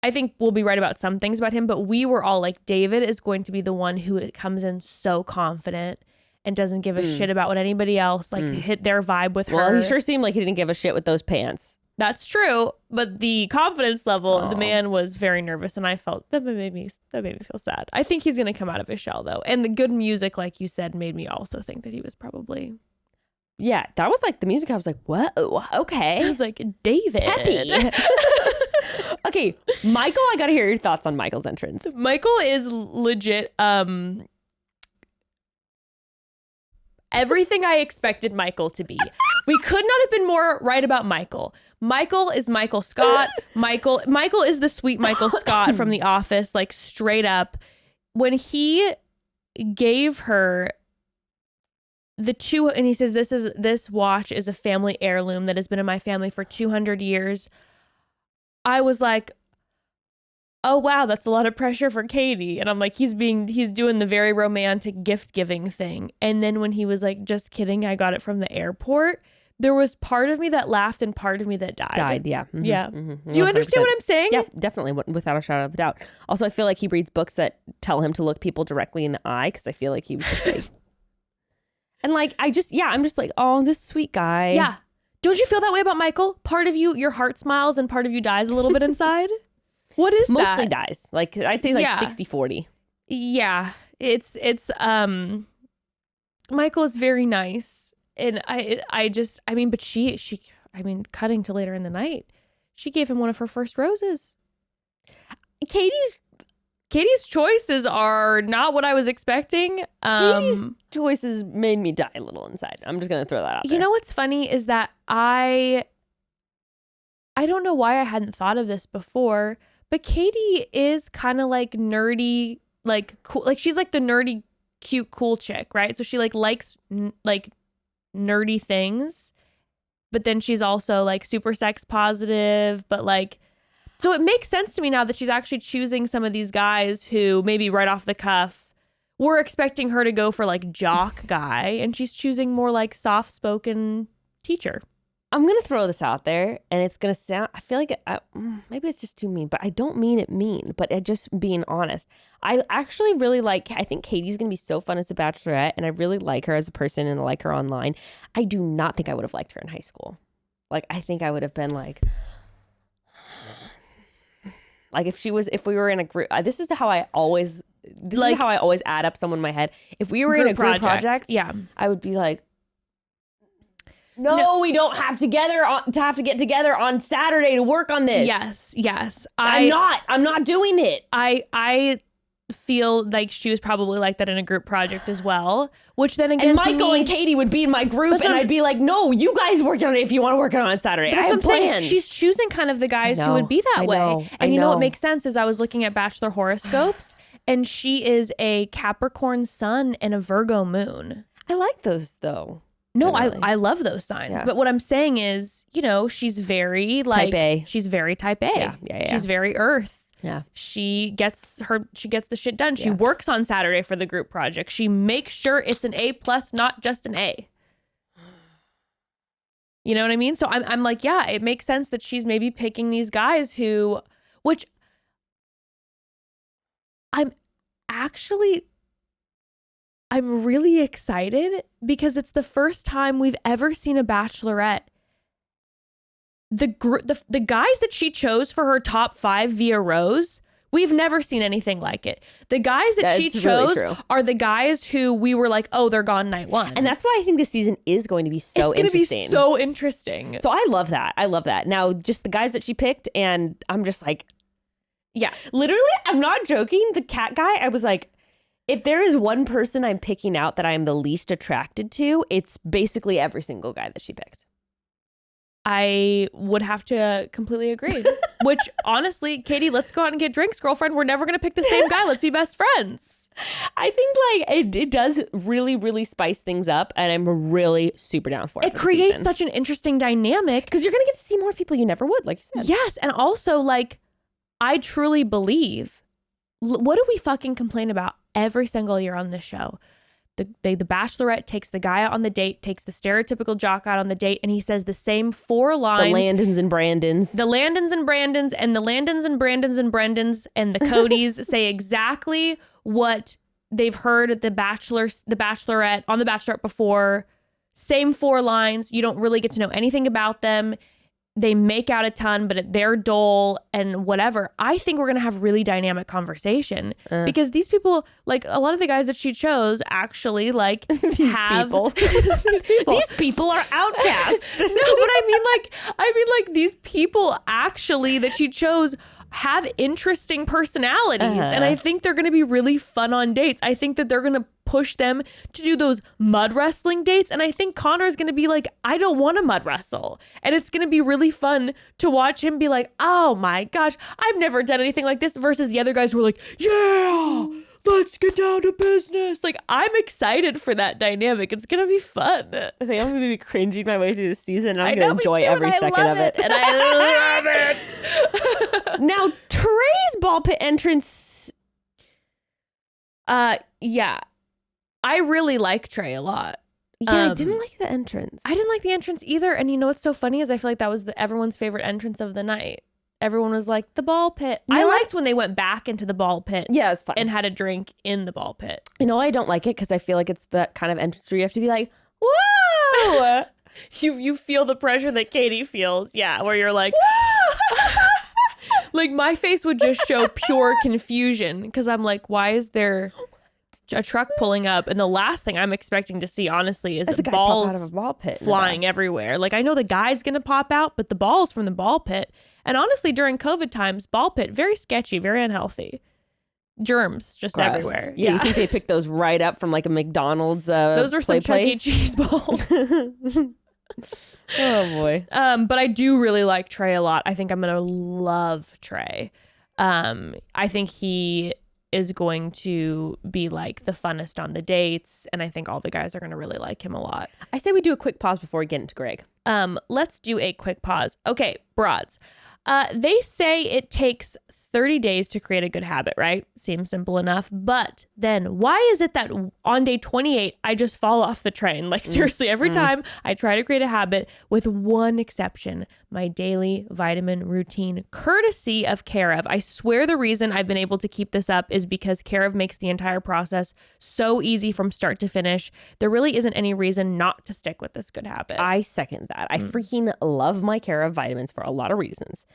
I think we'll be right about some things about him, but we were all like, David is going to be the one who comes in so confident and doesn't give a shit about what anybody else hit their vibe with her. Well, he sure seemed like he didn't give a shit with those pants. That's true, but the confidence level, the man was very nervous, and I felt that made me feel sad. I think he's gonna come out of his shell though, and the good music, like you said, made me also think that he was probably. Yeah, that was like the music. I was like, whoa, okay. I was like, David. Peppy. Okay, Michael, I gotta hear your thoughts on Michael's entrance. Michael is legit. Everything I expected Michael to be. We could not have been more right about Michael. Michael is Michael Scott. Michael is the sweet Michael Scott from The Office, like straight up. When he gave her the two, and he says, this watch is a family heirloom that has been in my family for 200 years. I was like, oh wow, that's a lot of pressure for Katie. And I'm like, he's doing the very romantic gift giving thing. And then when he was like, just kidding, I got it from the airport, there was part of me that laughed and part of me that died. Yeah. Mm-hmm, yeah. Mm-hmm, do you understand what I'm saying? Yeah, definitely, without a shadow of a doubt. Also, I feel like he reads books that tell him to look people directly in the eye, because I feel like he was just like, and like, I'm just like, oh, this sweet guy. Yeah. Don't you feel that way about Michael? Part of you, your heart smiles and part of you dies a little bit inside. What is Mostly that? dies. Like, I'd say like 60-40. Yeah. It's Michael is very nice. And but she cutting to later in the night, she gave him one of her first roses. Katie's choices are not what I was expecting. Katie's choices made me die a little inside. I'm just going to throw that out there. You know what's funny is that I don't know why I hadn't thought of this before, but Katie is kind of like nerdy, like cool. Like she's like the nerdy, cute, cool chick, right? So she like likes like nerdy things, but then she's also like super sex positive, but like, so it makes sense to me now that she's actually choosing some of these guys who maybe right off the cuff we're expecting her to go for like jock guy, and she's choosing more like soft spoken teacher. I'm going to throw this out there, and it's going to sound, I feel like maybe it's just too mean, but I don't mean it mean, but it just being honest. I actually really I think Katie's going to be so fun as the Bachelorette, and I really like her as a person and I like her online. I do not think I would have liked her in high school. Like, I think I would have been like if we were in a group, this is how I always add up someone in my head. If we were in a group project, yeah, I would be like, No, we don't have to get together on Saturday to work on this. Yes. I'm not doing it. I feel like she was probably like that in a group project as well, which then again, and Michael and Katie would be in my group, and I'd be like, no, you guys work on it if you want to work on Saturday. I have plans. She's choosing kind of the guys who would be that way. And you know what makes sense is I was looking at Bachelor horoscopes, and she is a Capricorn sun and a Virgo moon. I like those though. No, I love those signs. Yeah. But what I'm saying is, she's very like type A. She's very type A. Yeah. She's very earth. Yeah. She gets the shit done. She works on Saturday for the group project. She makes sure it's an A+, not just an A. You know what I mean? So I'm like, yeah, it makes sense that she's maybe picking these guys which I'm really excited because it's the first time we've ever seen a Bachelorette. The guys that she chose for her top 5 via Rose, we've never seen anything like it. The guys that she chose are the guys who we were like, oh, they're gone night 1. And that's why I think this season is going to be so interesting. It's going to be so interesting. So I love that. Now, just the guys that she picked, and I'm just like, yeah, literally, I'm not joking. The cat guy, I was like, if there is one person I'm picking out that I am the least attracted to, it's basically every single guy that she picked. I would have to completely agree. Which, honestly, Katie, let's go out and get drinks, girlfriend. We're never going to pick the same guy. Let's be best friends. I think like it does really, really spice things up, and I'm really super down for it. It creates such an interesting dynamic. Because you're going to get to see more people you never would, like you said. Yes, and also, like, I truly believe, what do we fucking complain about every single year on this show? The Bachelorette takes the guy out on the date, takes the stereotypical jock out on the date, and he says the same 4 lines. The Landons and Brandons. The Landons and Brandons and the Landons and Brandons and Brendans and the Codys say exactly what they've heard at the Bachelorette, on the Bachelorette before. Same 4 lines. You don't really get to know anything about them. They make out a ton, but they're dull and whatever. I think we're going to have really dynamic conversation because these people, like a lot of the guys that she chose actually like these people. These people are outcasts. No, but I mean like these people actually that she chose have interesting personalities. And I think they're going to be really fun on dates. I think that they're going to push them to do those mud wrestling dates. And I think Connor is going to be like, I don't want to mud wrestle. And it's going to be really fun to watch him be like, oh my gosh, I've never done anything like this, versus the other guys who are like, yeah, let's get down to business. Like, I'm excited for that dynamic. It's going to be fun. I think I'm going to be cringing my way through the season, and I'm going to enjoy every second of it. And I love it. Now, Trey's ball pit entrance. Yeah. I really like Trey a lot. Yeah, I didn't like the entrance. I didn't like the entrance either. And you know what's so funny is I feel like that was everyone's favorite entrance of the night. Everyone was like, the ball pit. I liked when they went back into the ball pit. Yeah, it's fun. And had a drink in the ball pit. You know, I don't like it because I feel like it's the kind of entrance where you have to be like, whoa! You feel the pressure that Katie feels. Yeah, where you're like, like my face would just show pure confusion because I'm like, why is there a truck pulling up? And the last thing I'm expecting to see, honestly, is balls out of a ball pit flying everywhere. Like, I know the guy's gonna pop out, but the balls from the ball pit. And honestly, during COVID times, ball pit, very sketchy, very unhealthy. Germs just everywhere. Yeah, you think they picked those right up from like a McDonald's those were some Chuck E. place? Cheese balls. Oh boy. But I do really like Trey a lot. I think I'm gonna love Trey. I think he is going to be like the funnest on the dates, and I think all the guys are going to really like him a lot. I say we do a quick pause before we get into Greg. Let's do a quick pause. Okay, broads. They say it takes 30 days to create a good habit, right? Seems simple enough. But then why is it that on day 28, I just fall off the train? Like, seriously, every time I try to create a habit, with one exception, my daily vitamin routine, courtesy of Care of. I swear the reason I've been able to keep this up is because Care of makes the entire process so easy from start to finish. There really isn't any reason not to stick with this good habit. I second that. I freaking love my Care of vitamins for a lot of reasons.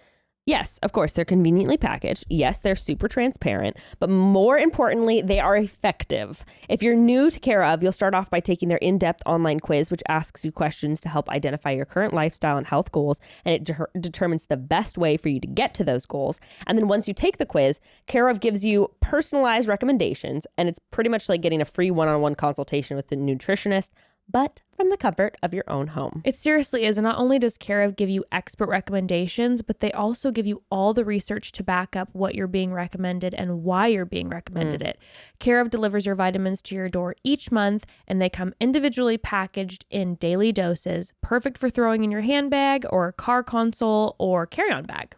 Yes, of course, they're conveniently packaged. Yes, they're super transparent, but more importantly, they are effective. If you're new to Care of, you'll start off by taking their in-depth online quiz, which asks you questions to help identify your current lifestyle and health goals, and it determines the best way for you to get to those goals. And then once you take the quiz, Care of gives you personalized recommendations, and it's pretty much like getting a free one-on-one consultation with a nutritionist, but from the comfort of your own home. It seriously is. And not only does Care of give you expert recommendations, but they also give you all the research to back up what you're being recommended and why you're being recommended it. Care of delivers your vitamins to your door each month, and they come individually packaged in daily doses, perfect for throwing in your handbag or car console or carry-on bag.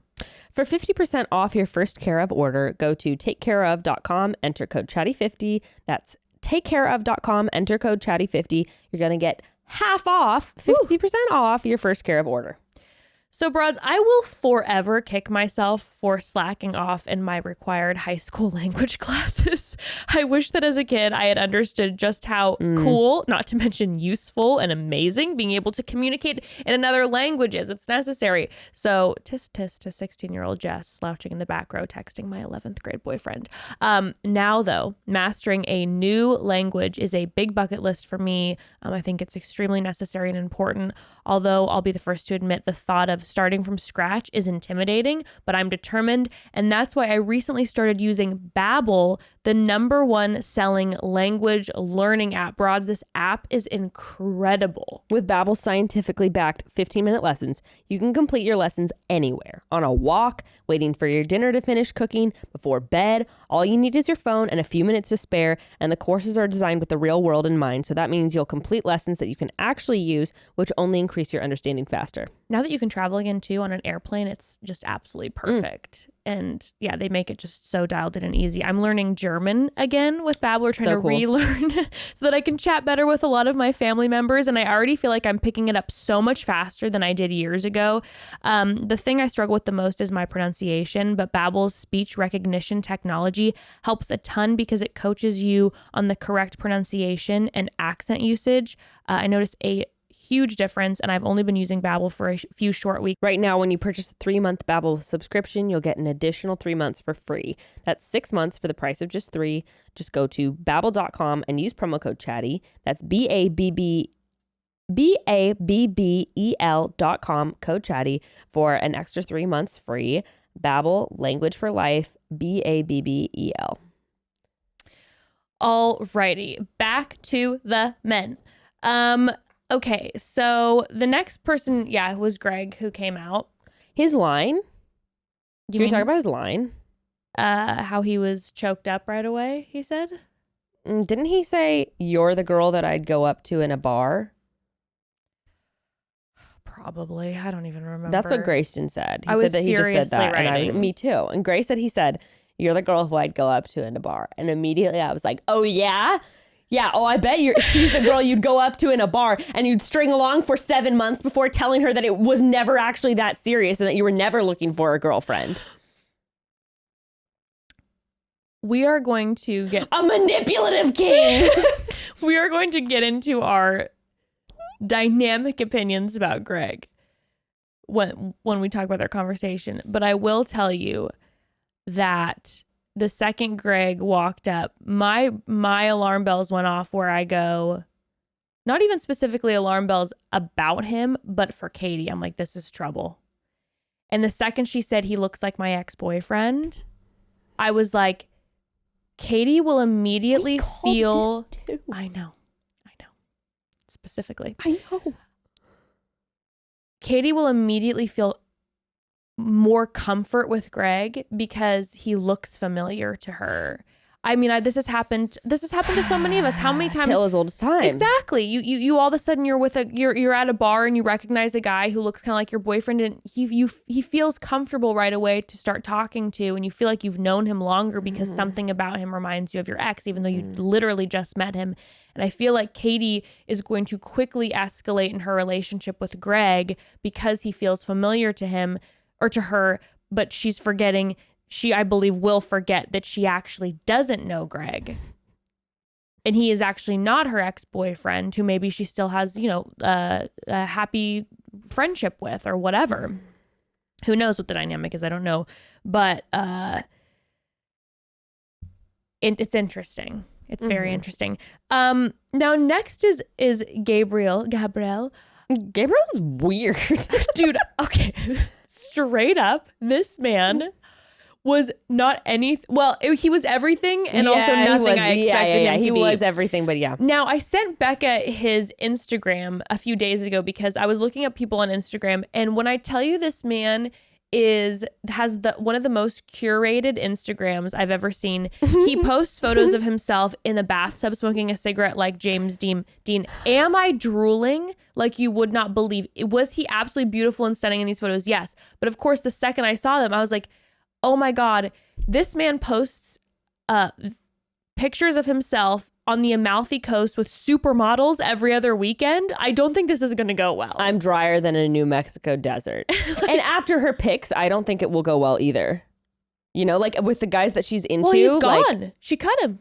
For 50% off your first Care of order, go to takecareof.com, enter code chatty50. That's takecareof.com, enter code chatty50. You're going to get half off, 50% off your first Care of order. So, broads, I will forever kick myself for slacking off in my required high school language classes. I wish that as a kid I had understood just how cool, not to mention useful and amazing, being able to communicate in another language is. It's necessary. So, tisk tisk to 16-year-old Jess slouching in the back row texting my 11th grade boyfriend. Now, though, mastering a new language is a big bucket list for me. I think it's extremely necessary and important. Although I'll be the first to admit the thought of starting from scratch is intimidating, but I'm determined. And that's why I recently started using Babbel, the #1 selling language learning app. Broads, this app is incredible. With Babbel's scientifically backed 15-minute lessons, you can complete your lessons anywhere. On a walk, waiting for your dinner to finish cooking, before bed. All you need is your phone and a few minutes to spare, and the courses are designed with the real world in mind. So that means you'll complete lessons that you can actually use, which only increase your understanding faster. Now that you can travel again too on an airplane, it's just absolutely perfect. And yeah, they make it just so dialed in and easy. I'm learning German again with Babbel. We're trying to relearn so that I can chat better with a lot of my family members. And I already feel like I'm picking it up so much faster than I did years ago. The thing I struggle with the most is my pronunciation, but Babbel's speech recognition technology helps a ton because it coaches you on the correct pronunciation and accent usage. I noticed a huge difference, and I've only been using Babbel for a few short weeks. Right now, when you purchase a 3-month Babbel subscription, you'll get an additional 3 months for free. That's 6 months for the price of just 3. Just go to babbel.com and use promo code chatty. That's BABBEL.com, code chatty, for an extra 3 months free. Babbel, language for life, BABBEL. Alrighty, back to the men. Okay, so the next person, was Greg, who came out. His line? Can we talk about his line? How he was choked up right away, he said? Didn't he say, "You're the girl that I'd go up to in a bar"? Probably. I don't even remember. That's what Grayston said. He I said was that he just said that. writing. And me too. And Grace said he said, "You're the girl who I'd go up to in a bar." And immediately I was like, oh, yeah? Yeah, I bet she's the girl you'd go up to in a bar and you'd string along for 7 months before telling her that it was never actually that serious and that you were never looking for a girlfriend. We are going to get... A manipulative king! We are going to get into our dynamic opinions about Greg when we talk about their conversation. But I will tell you that... the second Greg walked up, my alarm bells went off where I go, not even specifically alarm bells about him, but for Katie. I'm like, this is trouble. And the second she said he looks like my ex-boyfriend, I was like, Katie will immediately feel... I know. Specifically. I know. Katie will immediately feel more comfort with Greg because he looks familiar to her. I mean, this has happened to so many of us. How many times? Tale as old as time. Exactly. You all of a sudden you're at a bar and you recognize a guy who looks kind of like your boyfriend, and he feels comfortable right away to start talking to, and you feel like you've known him longer because something about him reminds you of your ex, even though you literally just met him. And I feel like Katie is going to quickly escalate in her relationship with Greg because he feels familiar to him or to her, but she's forgetting. She, I believe, will forget that she actually doesn't know Greg. And he is actually not her ex-boyfriend, who maybe she still has, a happy friendship with or whatever. Who knows what the dynamic is? I don't know. But it's interesting. It's very interesting. Now, next is Gabriel. Gabriel's weird. Dude, okay. Straight up, this man was not anything. Well, he was everything and also nothing I expected him to be. He was everything, but yeah. Now, I sent Becca his Instagram a few days ago because I was looking up people on Instagram. And when I tell you this man has one of the most curated Instagrams I've ever seen. He posts photos of himself in a bathtub smoking a cigarette like James Dean. Am I drooling like you would not believe? Was he absolutely beautiful and stunning in these photos? Yes. But of course, the second I saw them, I was like, oh my God, this man posts pictures of himself on the Amalfi Coast with supermodels every other weekend. I don't think this is going to go well. I'm drier than a New Mexico desert. And after her pics, I don't think it will go well either. You know, like with the guys that she's into. Well, he's gone. Like, she cut him.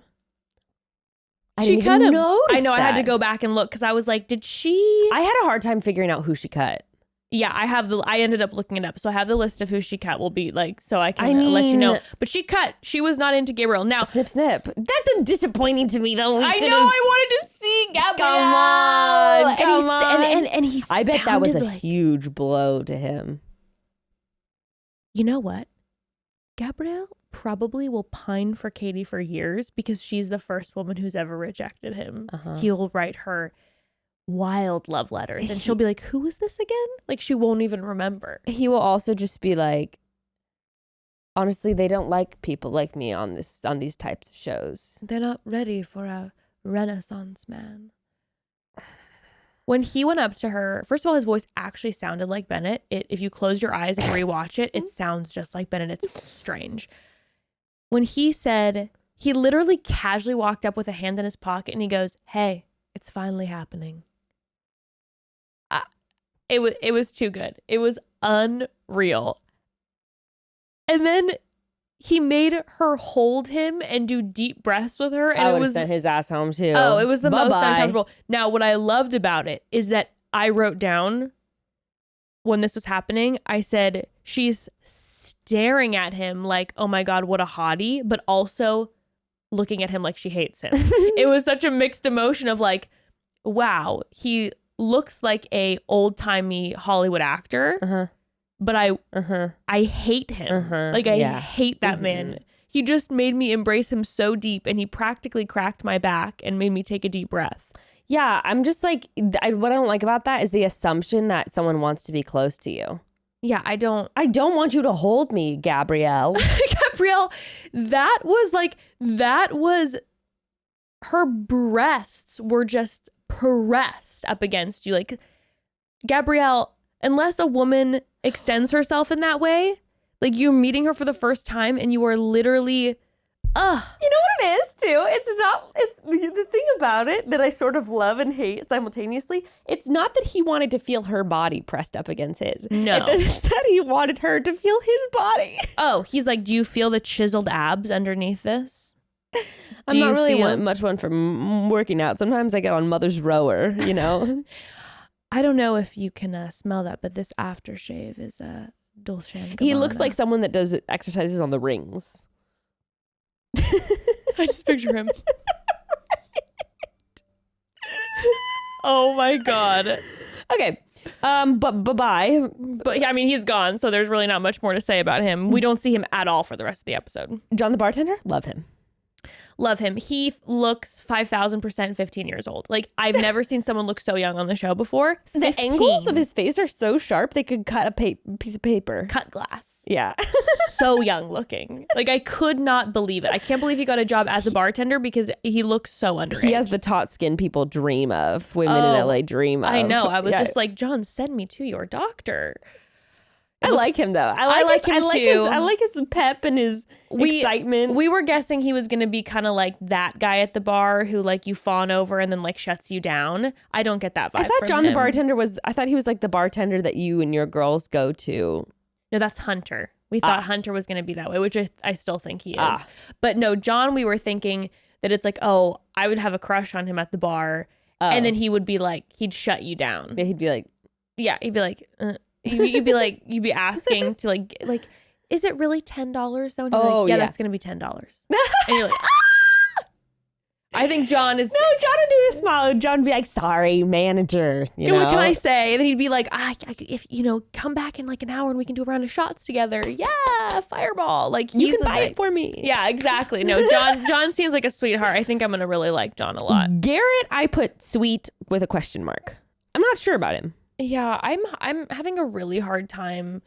She cut him. I know. I had to go back and look because I was like, did she? I had a hard time figuring out who she cut. Yeah, I ended up looking it up. So I have the list of who she cut will be like, so I can let you know. But she was not into Gabriel. Now, snip, snip. That's disappointing to me though. I know, I wanted to see Gabriel. Come on. And he I bet that was a huge blow to him. You know what? Gabriel probably will pine for Katie for years because she's the first woman who's ever rejected him. He'll write her wild love letters and she'll be like, who is this again? Like she won't even remember. He will also just be like, honestly, they don't like people like me on these types of shows. They're not ready for a Renaissance man. When he went up to her, first of all, his voice actually sounded like Bennett. If you close your eyes and rewatch it, it sounds just like Bennett. It's strange. When he said, he literally casually walked up with a hand in his pocket and he goes, hey, it's finally happening. It was too good. It was unreal. And then he made her hold him and do deep breaths with her. And I would have sent his ass home too. Oh, it was the most uncomfortable. Now, what I loved about it is that I wrote down when this was happening, I said, she's staring at him like, oh my God, what a hottie, but also looking at him like she hates him. It was such a mixed emotion of like, wow, he looks like a old-timey Hollywood actor, but I hate him. Like I hate that man. He just made me embrace him so deep and he practically cracked my back and made me take a deep breath. Yeah, I'm just like, what I don't like about that is the assumption that someone wants to be close to you. Yeah, I don't want you to hold me, Gabrielle. Gabrielle, that was her breasts were just pressed up against you. Like, Gabrielle, unless a woman extends herself in that way, like you're meeting her for the first time and you are literally, You know what it is too? It's the thing about it that I sort of love and hate simultaneously. It's not that he wanted to feel her body pressed up against his. No. It's that he wanted her to feel his body. Oh, he's like, do you feel the chiseled abs underneath this? I'm not really much one for working out. Sometimes I get on Mother's Rower, you know? I don't know if you can smell that, but this aftershave is Dolce & Gabbana. He looks like someone that does exercises on the rings. I just picture him. Oh my God. Okay. But bye-bye. But I mean, he's gone, so there's really not much more to say about him. We don't see him at all for the rest of the episode. John the bartender? Love him. Love him. He looks 5,000% 15 years old. Like, I've never seen someone look so young on the show before. 15. The angles of his face are so sharp, they could cut a piece of paper. Cut glass. Yeah. So young looking. Like, I could not believe it. I can't believe he got a job as a bartender because he looks so underage. He has the taut skin people dream of. Women in LA dream of. I know. I was just like, John, send me to your doctor. I like him though. I like him too. I like his pep and his excitement. We were guessing he was going to be kind of like that guy at the bar who like you fawn over and then like shuts you down. I don't get that vibe. I thought John the bartender I thought he was like the bartender that you and your girls go to. No, that's Hunter. We thought Hunter was going to be that way, which I still think he is. But no, John, we were thinking that it's like, oh, I would have a crush on him at the bar. And then he would be like, he'd shut you down. Yeah, he'd be like, you'd be asking to like, is it really $10 though? And like, yeah, that's gonna be $10. And you're like, I think John is. No, John would do this smile. John would be like, sorry, manager. What can I say? And then he'd be like, if come back in like an hour and we can do a round of shots together. Yeah, fireball. Like you can buy it for me. Yeah, exactly. No, John seems like a sweetheart. I think I'm gonna really like John a lot. Garrett, I put sweet with a question mark. I'm not sure about him. Yeah, I'm having a really hard time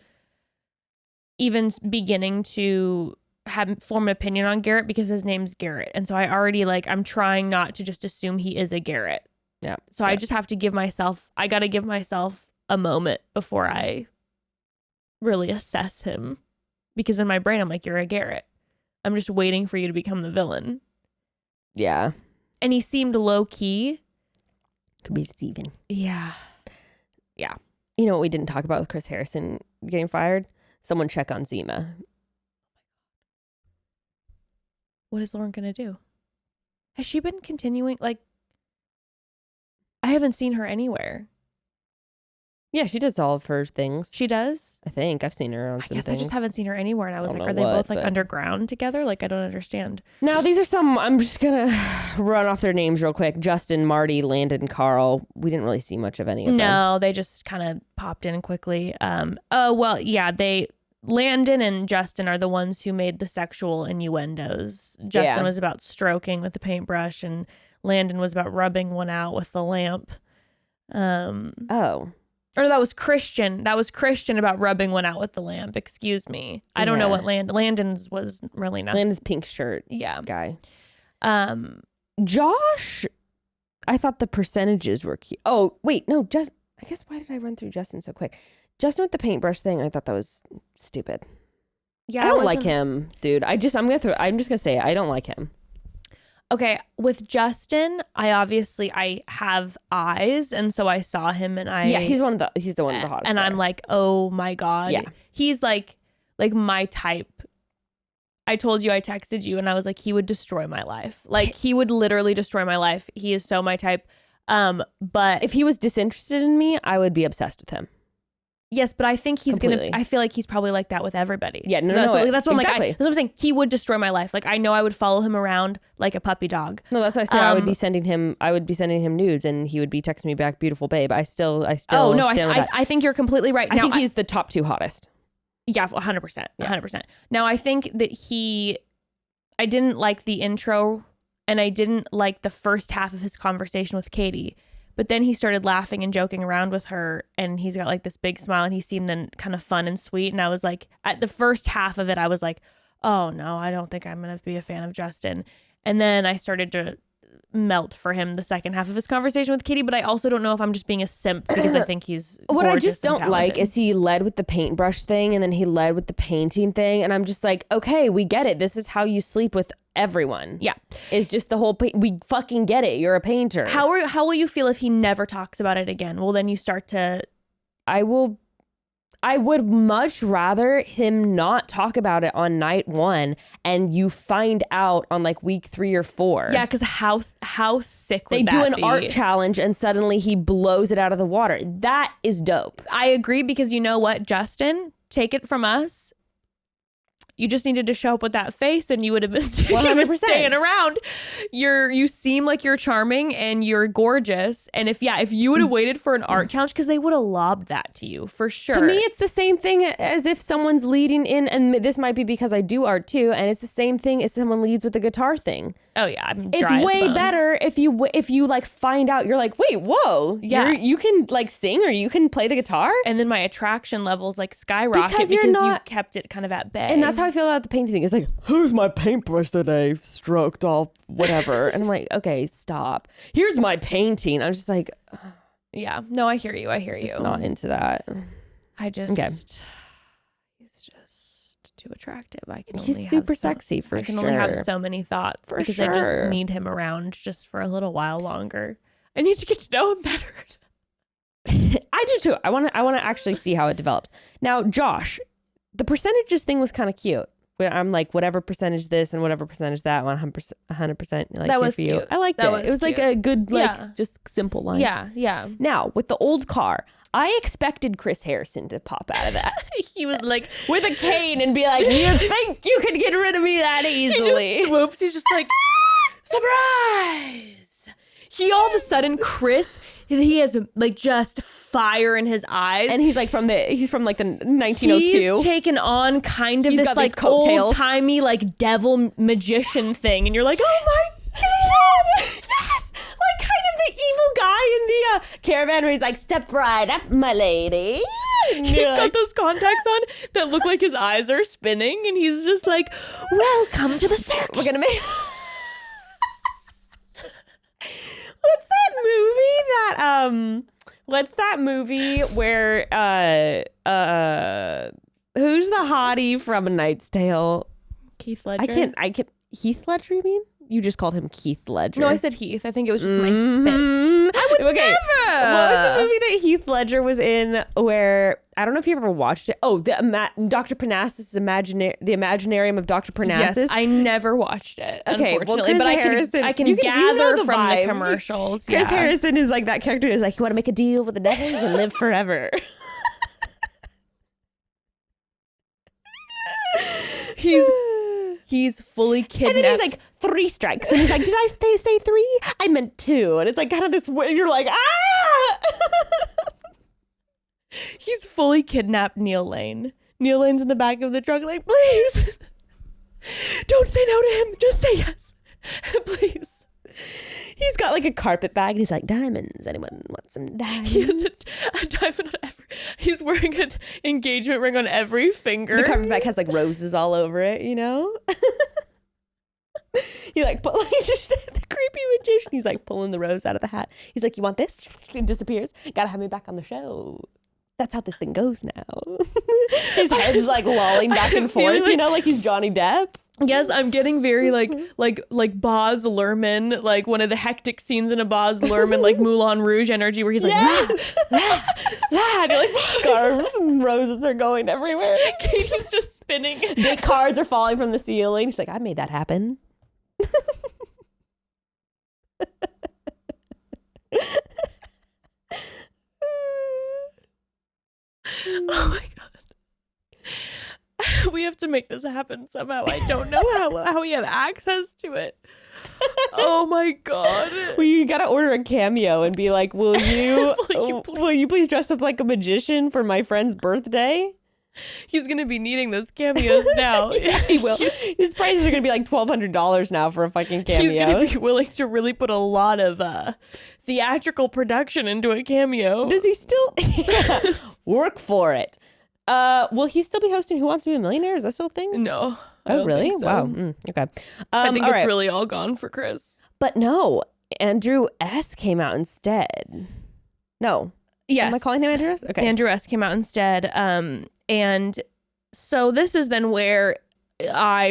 even beginning to form an opinion on Garrett because his name's Garrett. And so I already I'm trying not to just assume he is a Garrett. Yeah. So I just have to give myself a moment before I really assess him, because in my brain, I'm like, you're a Garrett. I'm just waiting for you to become the villain. Yeah. And he seemed low key. Could be deceiving. Yeah. Yeah. You know what we didn't talk about with Chris Harrison getting fired? Someone check on Zima. What is Lauren going to do? Has she been continuing? I haven't seen her anywhere. Yeah, she does all of her things. She does? I think I've seen her on some things. I just haven't seen her anywhere. And I was like, are they both underground together? I don't understand. Now, these are some, I'm just going to run off their names real quick. Justin, Marty, Landon, Carl. We didn't really see much of any of them. No, they just kind of popped in quickly. Landon and Justin are the ones who made the sexual innuendos. Justin was about stroking with the paintbrush, and Landon was about rubbing one out with the lamp. Or that was Christian. That was Christian about rubbing one out with the lamp. Excuse me. I don't know what Landon's was really nothing. Landon's pink shirt guy. Josh, I thought the percentages were cute. Oh, wait, no, I guess why did I run through Justin so quick? Justin with the paintbrush thing, I thought that was stupid. Yeah, I don't like him, dude. I'm just gonna say it. I don't like him. Okay, with Justin, I have eyes, and so I saw him, and he's the one of the hottest. And there. I'm like, oh my god, yeah, he's like my type. I told you, I texted you, and I was like, he would destroy my life. He would literally destroy my life. He is so my type. But if he was disinterested in me, I would be obsessed with him. Yes, but I think he's completely. I feel like he's probably like that with everybody. Yeah, that's what exactly. That's what I'm saying. He would destroy my life. I know I would follow him around like a puppy dog. No, that's why I say I would be sending him nudes, and he would be texting me back, beautiful babe. I still. Oh no, I think you're completely right. I think he's the top 2 hottest. Yeah, 100%, 100%. Now I think that I didn't like the intro, and I didn't like the first half of his conversation with Katie. But then he started laughing and joking around with her, and he's got this big smile, and he seemed then kind of fun and sweet. And I was like, at the first half of it, I was like, oh no, I don't think I'm going to be a fan of Justin. And then I started to melt for him the second half of his conversation with Katie, but I also don't know if I'm just being a simp because I think he's what I just don't like is he led with the paintbrush thing, and then he led with the painting thing, and I'm just like, okay, we get it. This is how you sleep with everyone. Yeah, it's just the whole we fucking get it. You're a painter. How will you feel if he never talks about it again? Well, then you start to. I would much rather him not talk about it on night 1 and you find out on week 3 or 4. Yeah, because how sick would they that do an be? Art challenge and suddenly he blows it out of the water. That is dope. I agree, because you know what, Justin, take it from us. You just needed to show up with that face, and you would have been 100% staying around. You seem like you're charming and you're gorgeous. And if you would have waited for an art challenge, because they would have lobbed that to you for sure. To me, it's the same thing as if someone's leading in, and this might be because I do art too, and it's the same thing as someone leads with the guitar thing. Oh yeah, it's way better if you find out, you're like, wait, whoa, yeah, you can sing or you can play the guitar, and then my attraction levels skyrocket because you kept it kind of at bay. And that's how I feel about the painting thing. It's like, who's my paintbrush that I stroked all whatever, and I'm like, okay, stop. Here's my painting. I'm just like, yeah, no, I hear you. Just not into that. He's just too attractive. He's super sexy for sure. I can only have so many thoughts because I just need him around just for a little while longer. I need to get to know him better. I do too. I want to actually see how it develops. Now, Josh, the percentages thing was kind of cute. Where I'm like, whatever percentage this and whatever percentage that, 100%. That was for cute. You. I liked it. It was cute. a good, just simple line. Yeah. Now, with the old car, I expected Chris Harrison to pop out of that. He was with a cane and be like, you think you can get rid of me that easily? He just swoops. He's just like, surprise! He all of a sudden, Chris, he has just fire in his eyes, and he's from the 1902. He's taken on kind of this old timey devil magician thing, and you're like, oh my god, yes, kind of the evil guy in the caravan where he's like, step right up, my lady. He's got those contacts on that look like his eyes are spinning, and he's just like, welcome to the circus. We're gonna make. What's that movie where who's the hottie from A Knight's Tale? Keith Ledger. I can't Heath Ledger, you mean? You just called him Keith Ledger. No, I said Heath. I think it was just my spit. I would never. What was the movie that Heath Ledger was in where, I don't know if you ever watched it. Oh, Dr. Parnassus, the Imaginarium of Dr. Parnassus. Yes, I never watched it, okay, unfortunately. Well, but Harrison, I can gather from vibe. the commercials. Chris Harrison is like that character who's like, you want to make a deal with the devil? You can live forever. He's fully kidnapped. And then he's like, 3 strikes. And he's like, did I say 3? I meant 2. And it's like kind of this way. You're like, ah! He's fully kidnapped Neil Lane. Neil Lane's in the back of the truck like, please. Don't say no to him. Just say yes. Please. He's got like a carpet bag and he's like, diamonds. Anyone want some diamonds? He has a diamond on every. He's wearing an engagement ring on every finger. The carpet bag has like roses all over it, you know? He like, just the creepy magician. He's like pulling the rose out of the hat. He's like, you want this? It disappears. Gotta have me back on the show. That's how this thing goes now. His head's like lolling back and forth, you know, like he's Johnny Depp. Yes, I'm getting very like Baz Luhrmann, like one of the hectic scenes in a Baz Luhrmann like Moulin Rouge energy where he's like, and you're like, scarves and roses are going everywhere. Katie's just spinning. Date cards are falling from the ceiling. He's like, I made that happen. Oh my god. We have to make this happen somehow. I don't know how we have access to it. Oh my god. Well, you gotta order a cameo and be like, will you please dress up like a magician for my friend's birthday? He's gonna be needing those cameos now. Yeah, he will. His prices are gonna be like $1,200 now for a fucking cameo. He's gonna be willing to really put a lot of theatrical production into a cameo. Does he still work for it? Will he still be hosting Who Wants to Be a Millionaire? Is that still a thing? No. Oh, really? So. Wow. Okay. I think it's really all gone for Chris. But no, Andrew S. came out instead. No. Yes. Am I calling him Andrew S? Okay. Andrew S. came out instead. And so this is then where I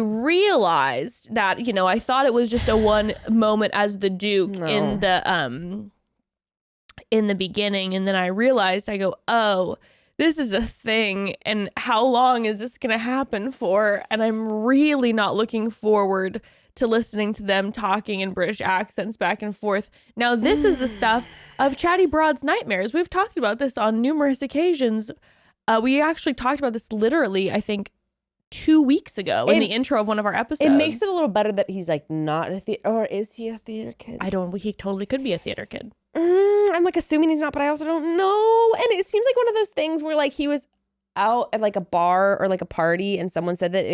realized that, you know, I thought it was just a one moment as the Duke in the beginning. And then I realized, I go, oh, this is a thing. And how long is this going to happen for? And I'm really not looking forward to listening to them talking in British accents back and forth. Now, this is the stuff of Chatty Broad's nightmares. We've talked about this on numerous occasions. We actually talked about this literally, I think, 2 weeks ago in the intro of one of our episodes. It makes it a little better that he's like not a theater, or is he a theater kid? He totally could be a theater kid. I'm like assuming he's not, but I also don't know. And it seems like one of those things where like he was out at like a bar or like a party and someone said that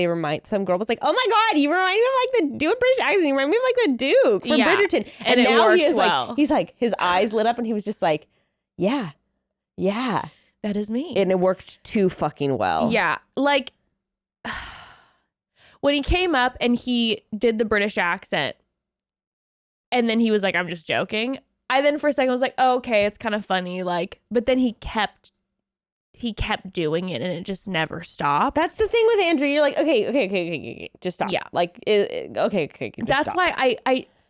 some girl was like, oh my god, you remind me of like the dude British accent, you remind me of like the Duke from Bridgerton. And now he is like, he's like, his eyes lit up and he was just like, yeah, that is me. And it worked too fucking well. Yeah, like when he came up and he did the British accent and then he was like, I'm just joking. I then for a second was like, oh, okay, it's kind of funny, like, but then he kept doing it and it just never stopped. That's the thing with Andrew. You're like, okay, just stop. Yeah. Like, okay. That's stop. why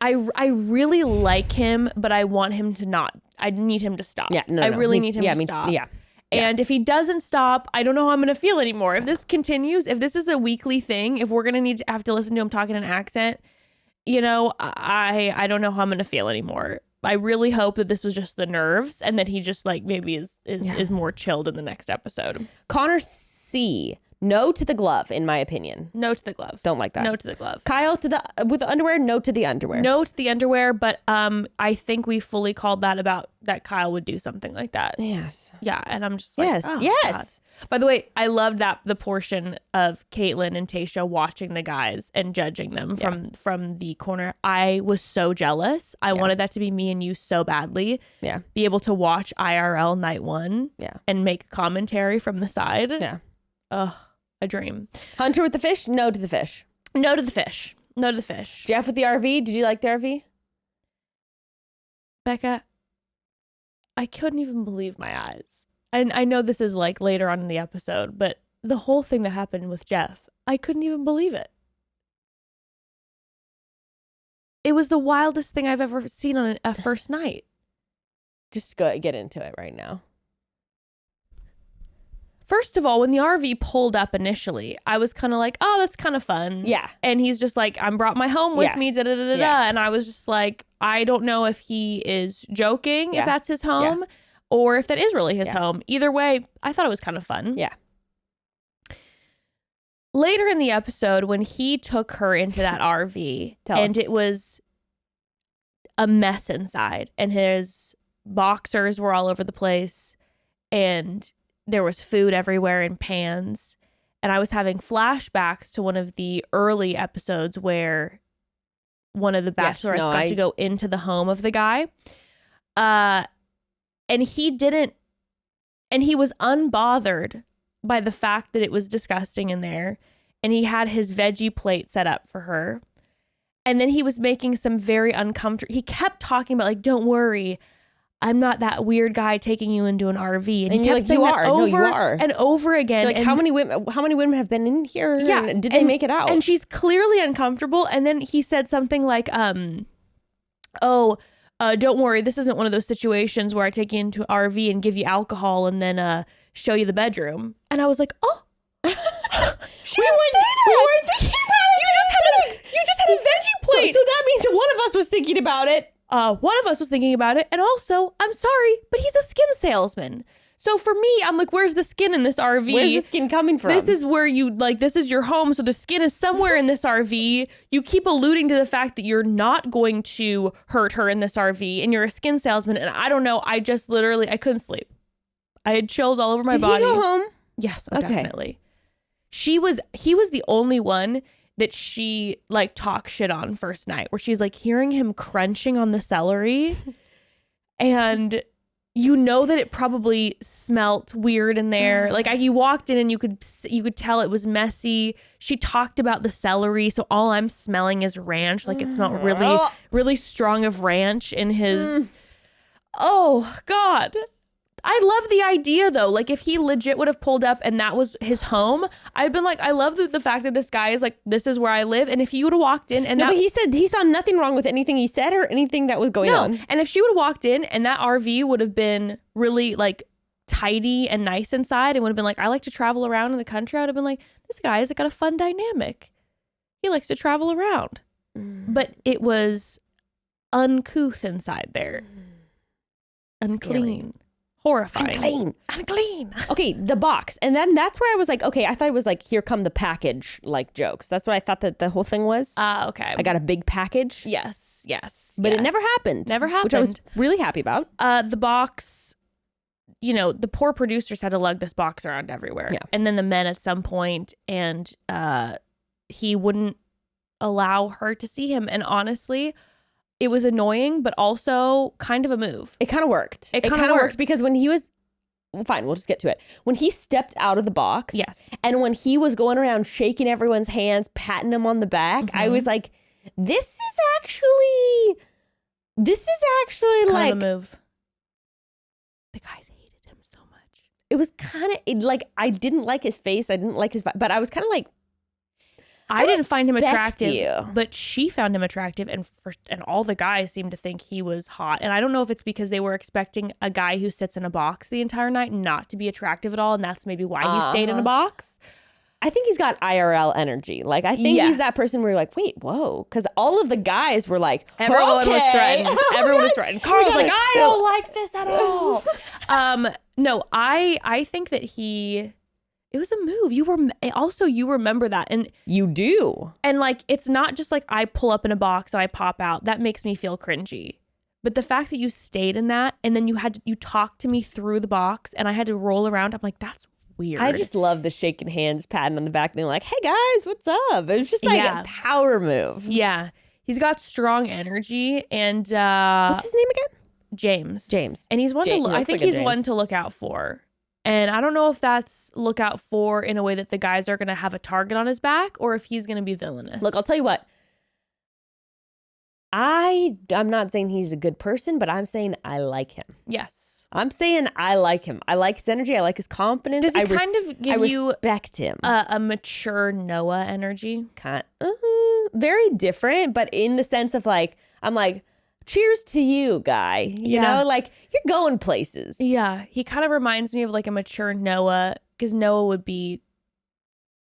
I really like him, but I want him to not. I need him to stop. Yeah, no. I really need him to stop. Yeah. And if he doesn't stop, I don't know how I'm going to feel anymore. If this continues, if this is a weekly thing, if we're going to have to listen to him talk in an accent, you know, I don't know how I'm going to feel anymore. I really hope that this was just the nerves and that he just like maybe is more chilled in the next episode. Connor C. No to the glove, in my opinion. No to the glove. Don't like that. No to the glove. Kyle with the underwear. No to the underwear. No to the underwear, but I think we fully called that about that Kyle would do something like that. Yes. Yeah, and I'm just like, Yes. oh, Yes. God. By the way, I loved the portion of Kaitlyn and Tayshia watching the guys and judging them from the corner. I was so jealous. I wanted that to be me and you so badly. Yeah. Be able to watch IRL night one. Yeah. And make commentary from the side. Yeah. Ugh, a dream. Hunter with the fish. No to the fish. No to the fish. No to the fish. Jeff with the RV. Did you like the RV? Bekah, I couldn't even believe my eyes. And I know this is like later on in the episode, but the whole thing that happened with Jeff, I couldn't even believe it. It was the wildest thing I've ever seen on a first night. Just go get into it right now. First of all, when the RV pulled up initially, I was kind of like, oh, that's kind of fun. Yeah. And he's just like, I brought my home with me, da-da-da-da-da. Yeah. And I was just like, I don't know if he is joking, if that's his home, Yeah. or if that is really his home. Either way, I thought it was kind of fun. Yeah. Later in the episode, when he took her into that RV, and it was a mess inside, and his boxers were all over the place, and there was food everywhere in pans. And I was having flashbacks to one of the early episodes where one of the bachelorettes got to go into the home of the guy. And he didn't, and he was unbothered by the fact that it was disgusting in there. And he had his veggie plate set up for her. And then he was making some very uncomfortable, he kept talking about like, don't worry, I'm not that weird guy taking you into an RV. And he kept saying that over and over again. Like, and how many women have been in here? Yeah. And did they make it out? And she's clearly uncomfortable. And then he said something like, don't worry, this isn't one of those situations where I take you into an RV and give you alcohol and then show you the bedroom. And I was like, oh. we weren't thinking about it. You just had a veggie plate. So that means that one of us was thinking about it. One of us was thinking about it. And also, I'm sorry, but he's a skin salesman. So for me, I'm like, where's the skin in this RV? Where's the skin coming from? This is where you, like, this is your home. So the skin is somewhere in this RV. You keep alluding to the fact that you're not going to hurt her in this RV and you're a skin salesman. And I don't know. I just literally, I couldn't sleep. I had chills all over my body. Did he go home? Yes, definitely. He was the only one that she like talked shit on first night, where she's like hearing him crunching on the celery and you know that it probably smelt weird in there. Like you walked in and you could tell it was messy. She talked about the celery. So all I'm smelling is ranch. Like it smelled really, really strong of ranch in his, oh God. I love the idea though. Like if he legit would have pulled up and that was his home, I'd been like, I love the fact that this guy is like, this is where I live. And if he would have walked in and but he said he saw nothing wrong with anything he said or anything that was going on. And if she would have walked in and that RV would have been really like tidy and nice inside and would have been like, I like to travel around in the country, I would have been like, this guy's got a fun dynamic. He likes to travel around. But it was uncouth inside there. Unclean. Horrifying. Unclean. Okay, the box. And then that's where I was like, okay, I thought it was like, here come the package like jokes. That's what I thought that the whole thing was. Okay. I got a big package. Yes. But it never happened. Which I was really happy about. The box, you know, the poor producers had to lug this box around everywhere. Yeah. And then the men at some point, and he wouldn't allow her to see him. And honestly, it was annoying, but also kind of a move. It kind of worked. It kind of worked because when he was, fine, we'll just get to it. When he stepped out of the box, yes, and when he was going around shaking everyone's hands, patting them on the back, I was like, this is actually kind like of a move. The guys hated him so much. It was kind of like, I didn't like his face. I didn't like his, but I was kind of like, I didn't find him attractive, but she found him attractive, and all the guys seemed to think he was hot. And I don't know if it's because they were expecting a guy who sits in a box the entire night not to be attractive at all, and that's maybe why he stayed in a box. I think he's got IRL energy. Like, I think he's that person where you're like, wait, whoa. Because all of the guys were like, everyone was threatened. Everyone was threatened. Carl's like, I don't like this at all. No, I think that he It was a move. You remember that. And you do. And like, it's not just like I pull up in a box and I pop out. That makes me feel cringy. But the fact that you stayed in that and then you talked to me through the box and I had to roll around, I'm like, that's weird. I just love the shaking hands, patting on the back, being like, hey guys, what's up? It's just like a power move. Yeah. He's got strong energy and what's his name again? James. And he's one I think he's one to look out for. And I don't know if that's look out for in a way that the guys are going to have a target on his back or if he's going to be villainous. Look, I'll tell you what. I'm not saying he's a good person, but I'm saying I like him. Yes. I'm saying I like him. I like his energy. I like his confidence. Does he kind of give you respect him. A mature Noah energy? Very different, but in the sense of like, I'm like, cheers to you, guy. You know, like you're going places. Yeah. He kind of reminds me of like a mature Noah because Noah would be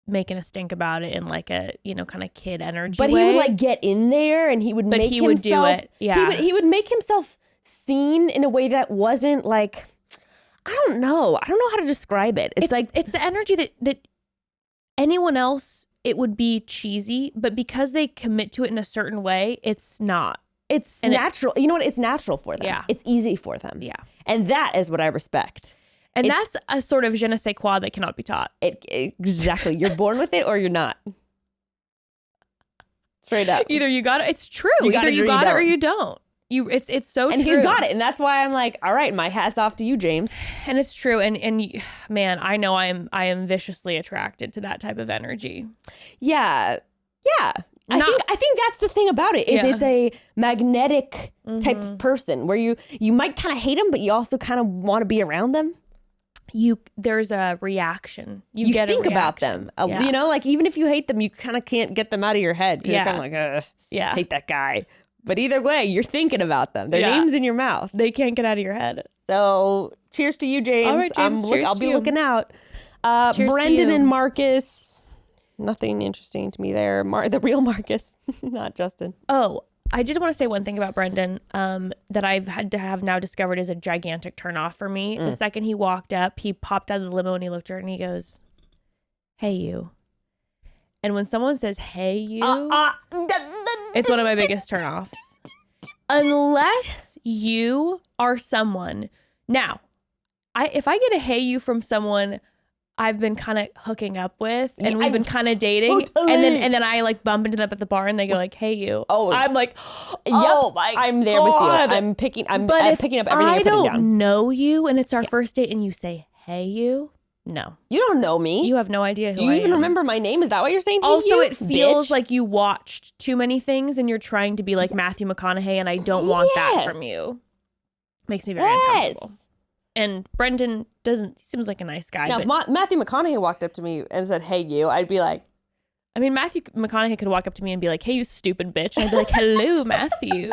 making a stink about it in like a, kind of kid energy But way. he would like get in there and he would make himself. Would do it. Yeah. He would make himself seen in a way that wasn't like, I don't know how to describe it. It's like. It's the energy that anyone else, it would be cheesy, but because they commit to it in a certain way, it's not. It's natural. You know what? It's natural for them. Yeah. It's easy for them. Yeah. And that is what I respect. And that's a sort of je ne sais quoi that cannot be taught. Exactly. You're born with it or you're not. Straight up. Either you got it. It's true. Either you got it or you don't. It's so true. And he's got it. And that's why I'm like, all right, my hat's off to you, James. And it's true. And man, I know I am viciously attracted to that type of energy. Yeah. Yeah. I think that's the thing about it is it's a magnetic type of person where you might kind of hate them, but you also kind of want to be around them. There's a reaction. You think about them. You know, like even if you hate them, you kind of can't get them out of your head. You're kind of like, hate that guy. But either way, you're thinking about them. Their name's in your mouth. They can't get out of your head. So cheers to you, James. All right, James, I'll be looking out. Brendan and Marcus. Nothing interesting to me there. The real Marcus, not Justin. Oh, I did want to say one thing about Brendan that I've had to have now discovered is a gigantic turnoff for me. The second he walked up, he popped out of the limo and he looked at her and he goes, "Hey, you." And when someone says, "Hey, you," it's one of my biggest turnoffs. Unless you are someone. Now, if I get a "Hey, you" from someone I've been kind of hooking up with and we've been kind of dating and then I like bump into them at the bar and they go like, "Hey, you." Oh, I'm like, oh my God. I'm there with you. I'm picking up everything I you're putting down. don't know you and it's our first date and you say, "Hey, you." No. You don't know me. You have no idea who I am. Do you even remember my name? Is that what you're saying? Also, it feels like you watched too many things and you're trying to be like Matthew McConaughey and I don't want that from you. Makes me very uncomfortable. And Brendan seems like a nice guy. Now, if Matthew McConaughey walked up to me and said, "Hey, you," I'd be like, I mean, Matthew McConaughey could walk up to me and be like, "Hey, you stupid bitch." And I'd be like, "Hello, Matthew."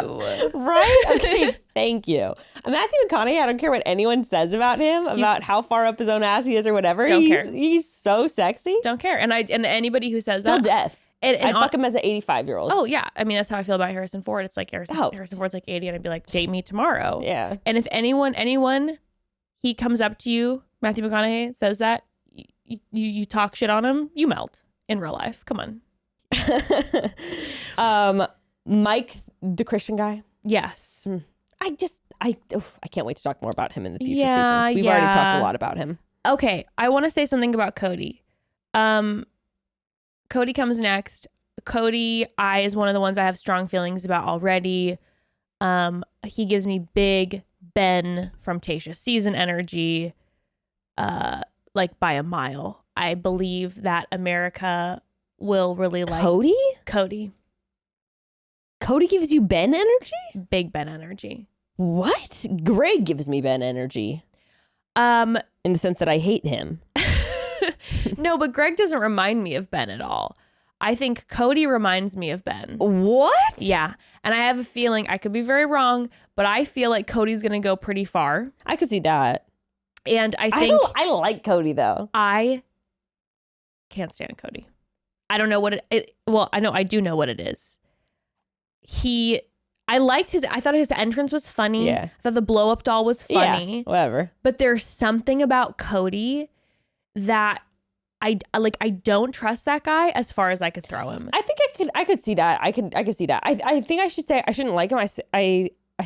Right? Okay, thank you. Matthew McConaughey, I don't care what anyone says about him, about how far up his own ass he is or whatever. Don't care. He's so sexy. Don't care. And anybody who says till that. death. I'd fuck him as an 85-year-old. Oh, yeah. I mean, that's how I feel about Harrison Ford. It's like Harrison Ford's like 80 and I'd be like, "Date me tomorrow." Yeah. And if anyone, he comes up to you, Matthew McConaughey says that, you talk shit on him, you melt in real life. Come on. Mike, the Christian guy. Yes. I can't wait to talk more about him in the future seasons. We've already talked a lot about him. Okay. I want to say something about Cody. Cody comes next. Cody, is one of the ones I have strong feelings about already. He gives me big Ben from Tayshia season energy, like by a mile. I believe that America will really like Cody. Cody gives you Ben energy? Big Ben energy. What? Greg gives me Ben energy. In the sense that I hate him. No, but Greg doesn't remind me of Ben at all. I think Cody reminds me of Ben. What? Yeah. And I have a feeling, I could be very wrong, but I feel like Cody's going to go pretty far. I could see that. And I think... I like Cody, though. I can't stand Cody. I don't know what well, I do know what it is. I thought his entrance was funny. Yeah. I thought the blow-up doll was funny. Yeah, whatever. But there's something about Cody that I don't trust that guy as far as I could throw him. I think I could see that. I could see that. I think I should say I shouldn't like him. I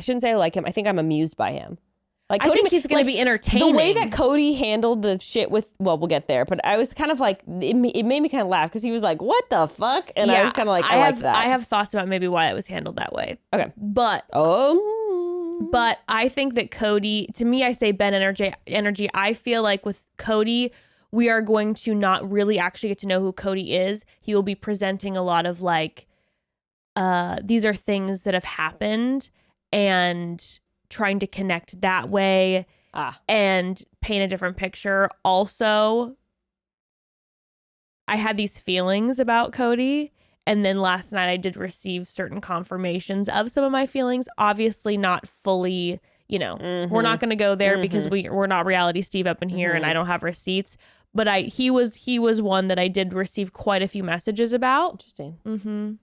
shouldn't say I like him. I think I'm amused by him. Like I think he's going to be entertaining. The way that Cody handled the shit with, well, we'll get there, but I was kind of like, it made me kind of laugh because he was like, what the fuck? And I was kind of like, I like that. I have thoughts about maybe why it was handled that way. Okay. But I think that Cody, to me, I say Ben energy. I feel like with Cody, we are going to not really actually get to know who Cody is. He will be presenting a lot of like, these are things that have happened and trying to connect that way and paint a different picture. Also, I had these feelings about Cody, and then last night I did receive certain confirmations of some of my feelings. Obviously not fully, we're not going to go there because we're not Reality Steve up in here and I don't have receipts. But he was one that I did receive quite a few messages about. Interesting.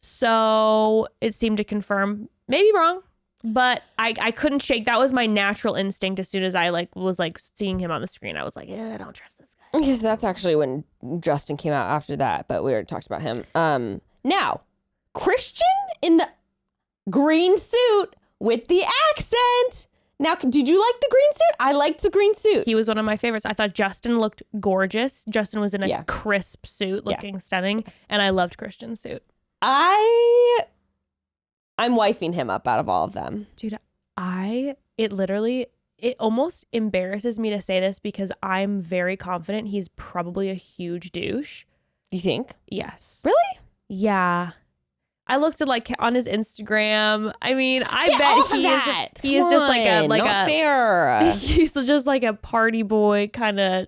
So it seemed to confirm, maybe wrong, but I couldn't shake. That was my natural instinct. As soon as I was seeing him on the screen, I was like, I don't trust this guy. Okay, so that's actually when Justin came out after that, but we already talked about him. Now, Christian in the green suit with the accent. Now, did you like the green suit? I liked the green suit. He was one of my favorites. I thought Justin looked gorgeous. Justin was in a crisp suit, looking stunning, and I loved Christian's suit. I'm wifing him up out of all of them. Dude, it almost embarrasses me to say this because I'm very confident he's probably a huge douche. You think? Yes. Really? Yeah. I looked at on his Instagram. I mean, I bet he is just not fair. He's just like a party boy kind of.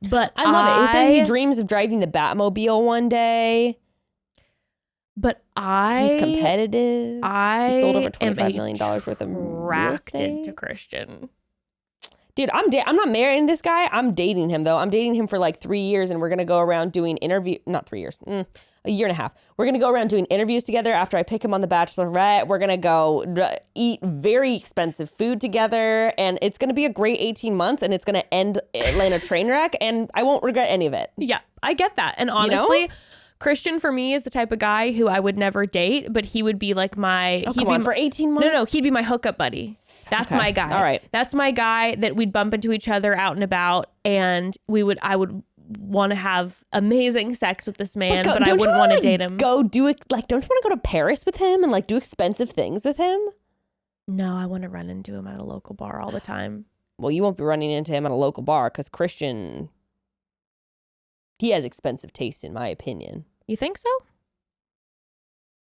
But I love it. He says he dreams of driving the Batmobile one day. But he's competitive. He sold over $25 million worth of real estate to Christian. Dude, I'm not marrying this guy. I'm dating him though. I'm dating him for like 3 years, and we're gonna go around doing not 3 years, a year and a half. We're gonna go around doing interviews together after I pick him on the Bachelorette. We're gonna go eat very expensive food together, and it's gonna be a great 18 months, and it's gonna end in a train wreck, and I won't regret any of it. Yeah, I get that, and honestly. Christian for me is the type of guy who I would never date, but he would be like my. For 18 months. No, he'd be my hookup buddy. That's my guy. All right, that's my guy that we'd bump into each other out and about, and I would want to have amazing sex with this man, but I wouldn't want to date him. Don't you want to go to Paris with him and do expensive things with him? No, I want to run into him at a local bar all the time. Well, you won't be running into him at a local bar because Christian. He has expensive taste, in my opinion. You think so?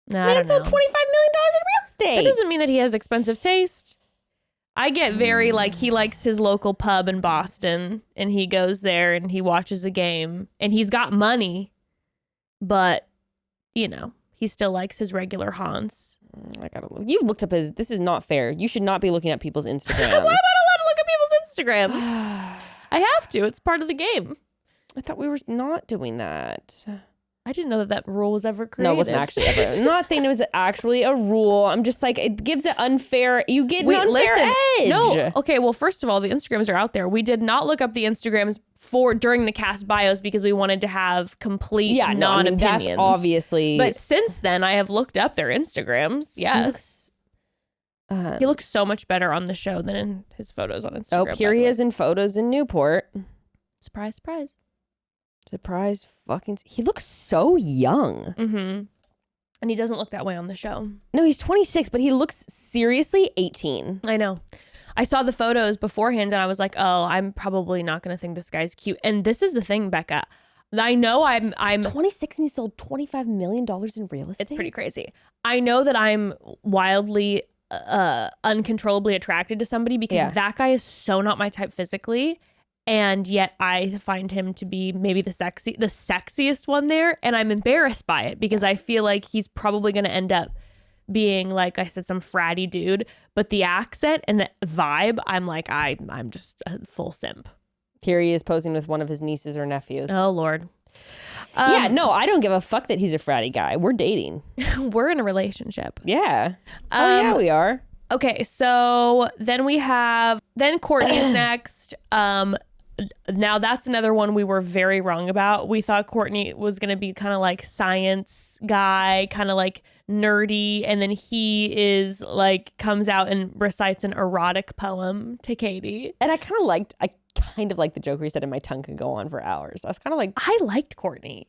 No, Man, I don't know. sold $25 million in real estate. That doesn't mean that he has expensive taste. I get very he likes his local pub in Boston, and he goes there and he watches the game, and he's got money, but he still likes his regular haunts. You've looked up his. This is not fair. You should not be looking at people's Instagrams. Why am I allowed to look at people's Instagrams? I have to. It's part of the game. I thought we were not doing that. I didn't know that rule was ever created. No, it wasn't actually ever. I'm not saying it was actually a rule. I'm just it gives it unfair. You get an unfair edge. No. Okay, well, first of all, the Instagrams are out there. We did not look up the Instagrams during the cast bios because we wanted to have complete non-opinions. That's obviously. But since then, I have looked up their Instagrams. Yes. He looks so much better on the show than in his photos on Instagram. Oh, here he is in photos in Newport. Surprise, surprise. Surprise fucking. He looks so young. Mm-hmm. And he doesn't look that way on the show. No, he's 26, but he looks seriously 18. I know. I saw the photos beforehand and I was like, oh, I'm probably not going to think this guy's cute. And this is the thing, Bekah. I know I'm 26 and he sold $25 million in real estate. It's pretty crazy. I know that I'm wildly uncontrollably attracted to somebody because that guy is so not my type physically. And yet I find him to be maybe the sexiest one there. And I'm embarrassed by it because I feel like he's probably going to end up being, like I said, some fratty dude. But the accent and the vibe, I'm like, I'm just a full simp. Here he is posing with one of his nieces or nephews. Oh, Lord. Yeah, no, I don't give a fuck that he's a fratty guy. We're dating. We're in a relationship. Yeah. Yeah, we are. Okay, so then Courtney is next. Now that's another one we were very wrong about. We thought Courtney was going to be kind of like science guy, kind of like nerdy. And then he is like, comes out and recites an erotic poem to Katie. And I kind of liked the joke where he said, and my tongue could go on for hours. I was kind of like, I liked Courtney.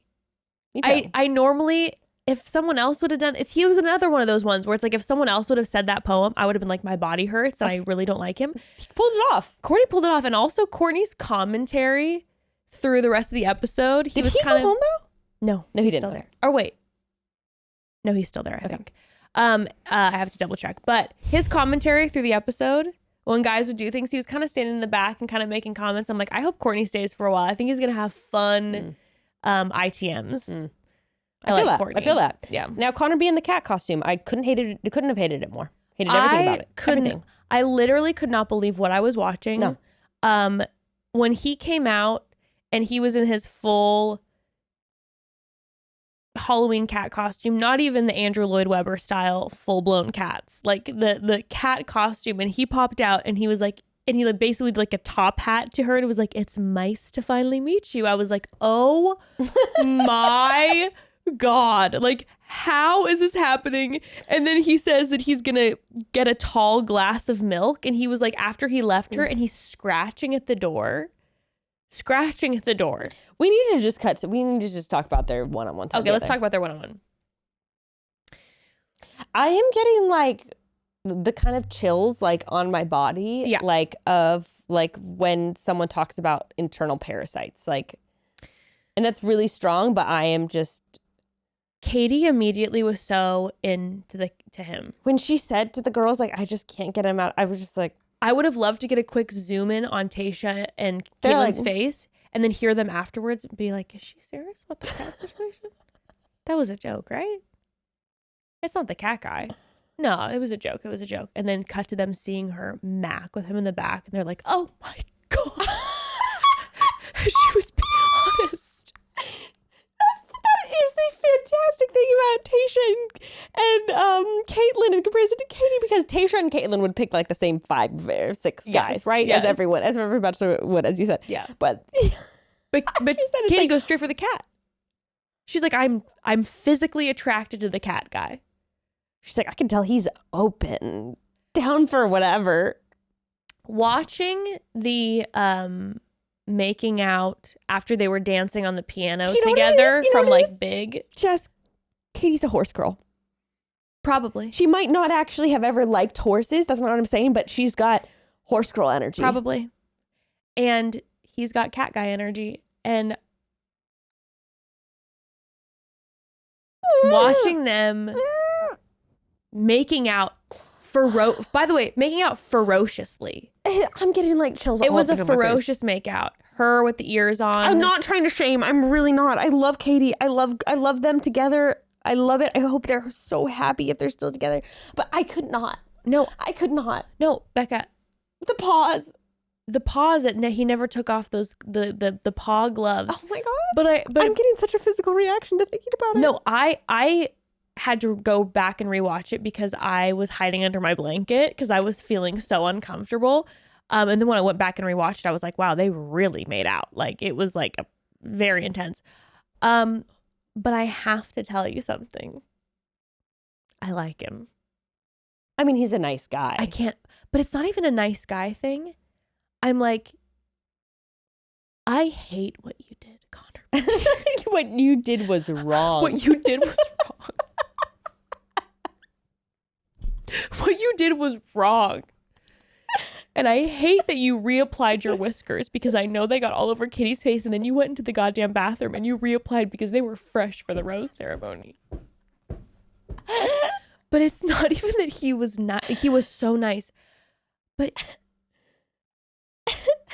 me too. I normally, if someone else would have done it, he was another one of those ones where it's like, if someone else would have said that poem, I would have been like, my body hurts and I really don't like him. He pulled it off. Courtney pulled it off. And also Courtney's commentary through the rest of the episode. Did he go home though? No, he he's didn't. still there. Or wait. No, he's still there, I think. I have to double check. But his commentary through the episode, when guys would do things, he was kind of standing in the back and kind of making comments. I'm like, I hope Courtney stays for a while. I think he's going to have fun ITMs. I feel that. Yeah. Now Connor being the cat costume, I couldn't have hated it more. Hated everything about it. Everything. I literally could not believe what I was watching. No. When he came out and he was in his full Halloween cat costume, not even the Andrew Lloyd Webber style full-blown cats, like the cat costume, and he popped out and he was like, and he like basically did like a top hat to her and it was like, it's nice to finally meet you. I was like, oh my God, like how is this happening? And then he says that he's gonna get a tall glass of milk, and he was like, after he left her, and he's scratching at the door. We need to just talk about their one-on-one time. Okay, let's talk about their one-on-one. I am getting like the kind of chills like on my body, like of like when someone talks about internal parasites, like, and that's really strong, but I am just. Katie immediately was so into him. When she said to the girls, like, I just can't get him out, I was just like, I would have loved to get a quick zoom in on Tayshia and Kaitlyn's face and then hear them afterwards and be like, is she serious about the cat situation? That was a joke, right? It's not the cat guy. No, it was a joke. And then cut to them seeing her mac with him in the back. And they're like, oh my God. She was being honest. That is the fantastic thing about Tayshia and Kaitlyn in comparison to Katie, because Tayshia and Kaitlyn would pick like the same 5 or 6 guys, right? Yes. As every bachelor would, as you said. Yeah. But Katie goes straight for the cat. She's like, I'm physically attracted to the cat guy. She's like, I can tell he's open, down for whatever. Watching the making out after they were dancing on the piano together from like Big. Jess, Katie's a horse girl. Probably. She might not actually have ever liked horses. That's not what I'm saying, but she's got horse girl energy. Probably. And he's got cat guy energy. And watching them making out by the way, making out ferociously. I'm getting like chills. It was a ferocious makeout. Her with the ears on. I'm not trying to shame. I'm really not. I love Katie. I love them together. I love it. I hope they're so happy if they're still together. But I could not. No, I could not. No, Becca. The paws that he never took off those the paw gloves. Oh my God. But I'm getting such a physical reaction to thinking about it. No, I had to go back and rewatch it because I was hiding under my blanket because I was feeling so uncomfortable. And then when I went back and rewatched it, I was like, wow, they really made out. Like it was like very intense. But I have to tell you something. I like him. I mean, he's a nice guy. I can't, but it's not even a nice guy thing. I'm like, I hate what you did, Connor. What you did was wrong. What you did was wrong. What you did was wrong. And I hate that you reapplied your whiskers because I know they got all over Katie's face, and then you went into the goddamn bathroom and you reapplied because they were fresh for the rose ceremony. But it's not even that he was not, he was so nice. But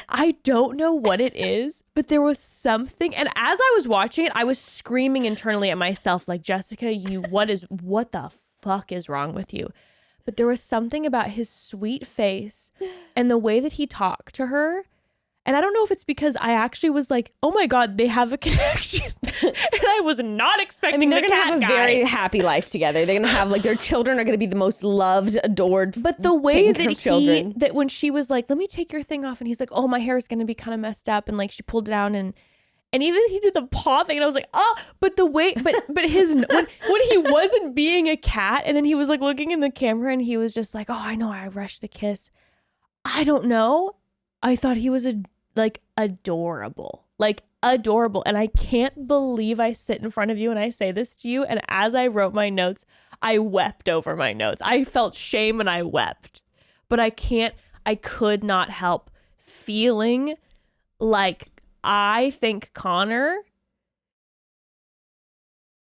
I don't know what it is, but there was something. And as I was watching it, I was screaming internally at myself, like, Jessica, what the fuck is wrong with you? But there was something about his sweet face and the way that he talked to her And I don't know if it's because I actually was like, oh my God, they have a connection. And I was not expecting they're the going to cat have a guy. very happy life together. They're going to have like their children are going to be the most loved, adored. But the way that that when she was like, let me take your thing off. And he's like, oh, my hair is going to be kind of messed up. And like she pulled it down and even he did the paw thing. And I was like, oh, but the way, but his, when he wasn't being a cat and then he was like looking in the camera and he was just like, oh, I know I rushed the kiss. I don't know. I thought he was adorable. And I can't believe I sit in front of you and I say this to you. And as I wrote my notes, I wept over my notes. I felt shame and I wept. But I could not help feeling like I think Connor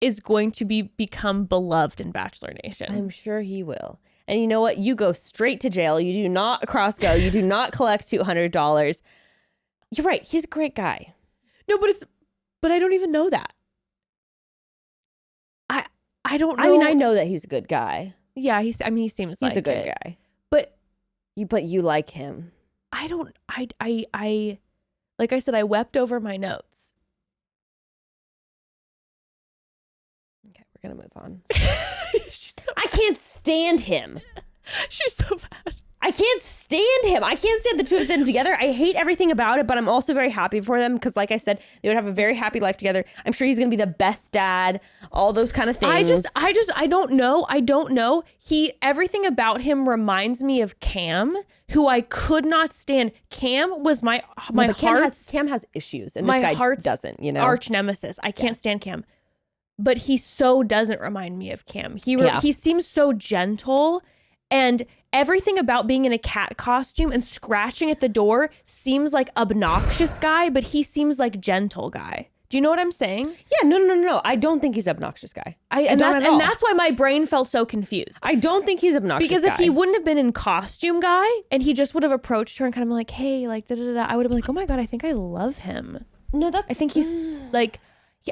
is going to become beloved in Bachelor Nation. I'm sure he will. And you know what? You go straight to jail. You do not cross go. You do not collect $200. You're right. He's a great guy. No, but I don't even know that. I don't know. I mean, I know that he's a good guy. Yeah, he seems like he's a good it. guy. But you like him. I like I said, I wept over my notes. Okay, we're gonna move on. I can't stand him. She's so bad. I can't stand him. I can't stand the two of them together. I hate everything about it, but I'm also very happy for them because, like I said, they would have a very happy life together. I'm sure he's going to be the best dad, all those kind of things. I don't know. I don't know. Everything about him reminds me of Cam, who I could not stand. Cam was my heart. Cam has issues, and this guy doesn't, arch nemesis. I can't stand Cam. But he so doesn't remind me of Cam. He seems so gentle, and everything about being in a cat costume and scratching at the door seems like obnoxious guy, but he seems like gentle guy. Do you know what I'm saying? Yeah, no. I don't think he's obnoxious guy. And that's why my brain felt so confused. I don't think he's obnoxious because if he wouldn't have been in costume guy and he just would have approached her and kind of been like, hey, like da da da, I would have been like, oh my God, I think I love him. No, I think he's like,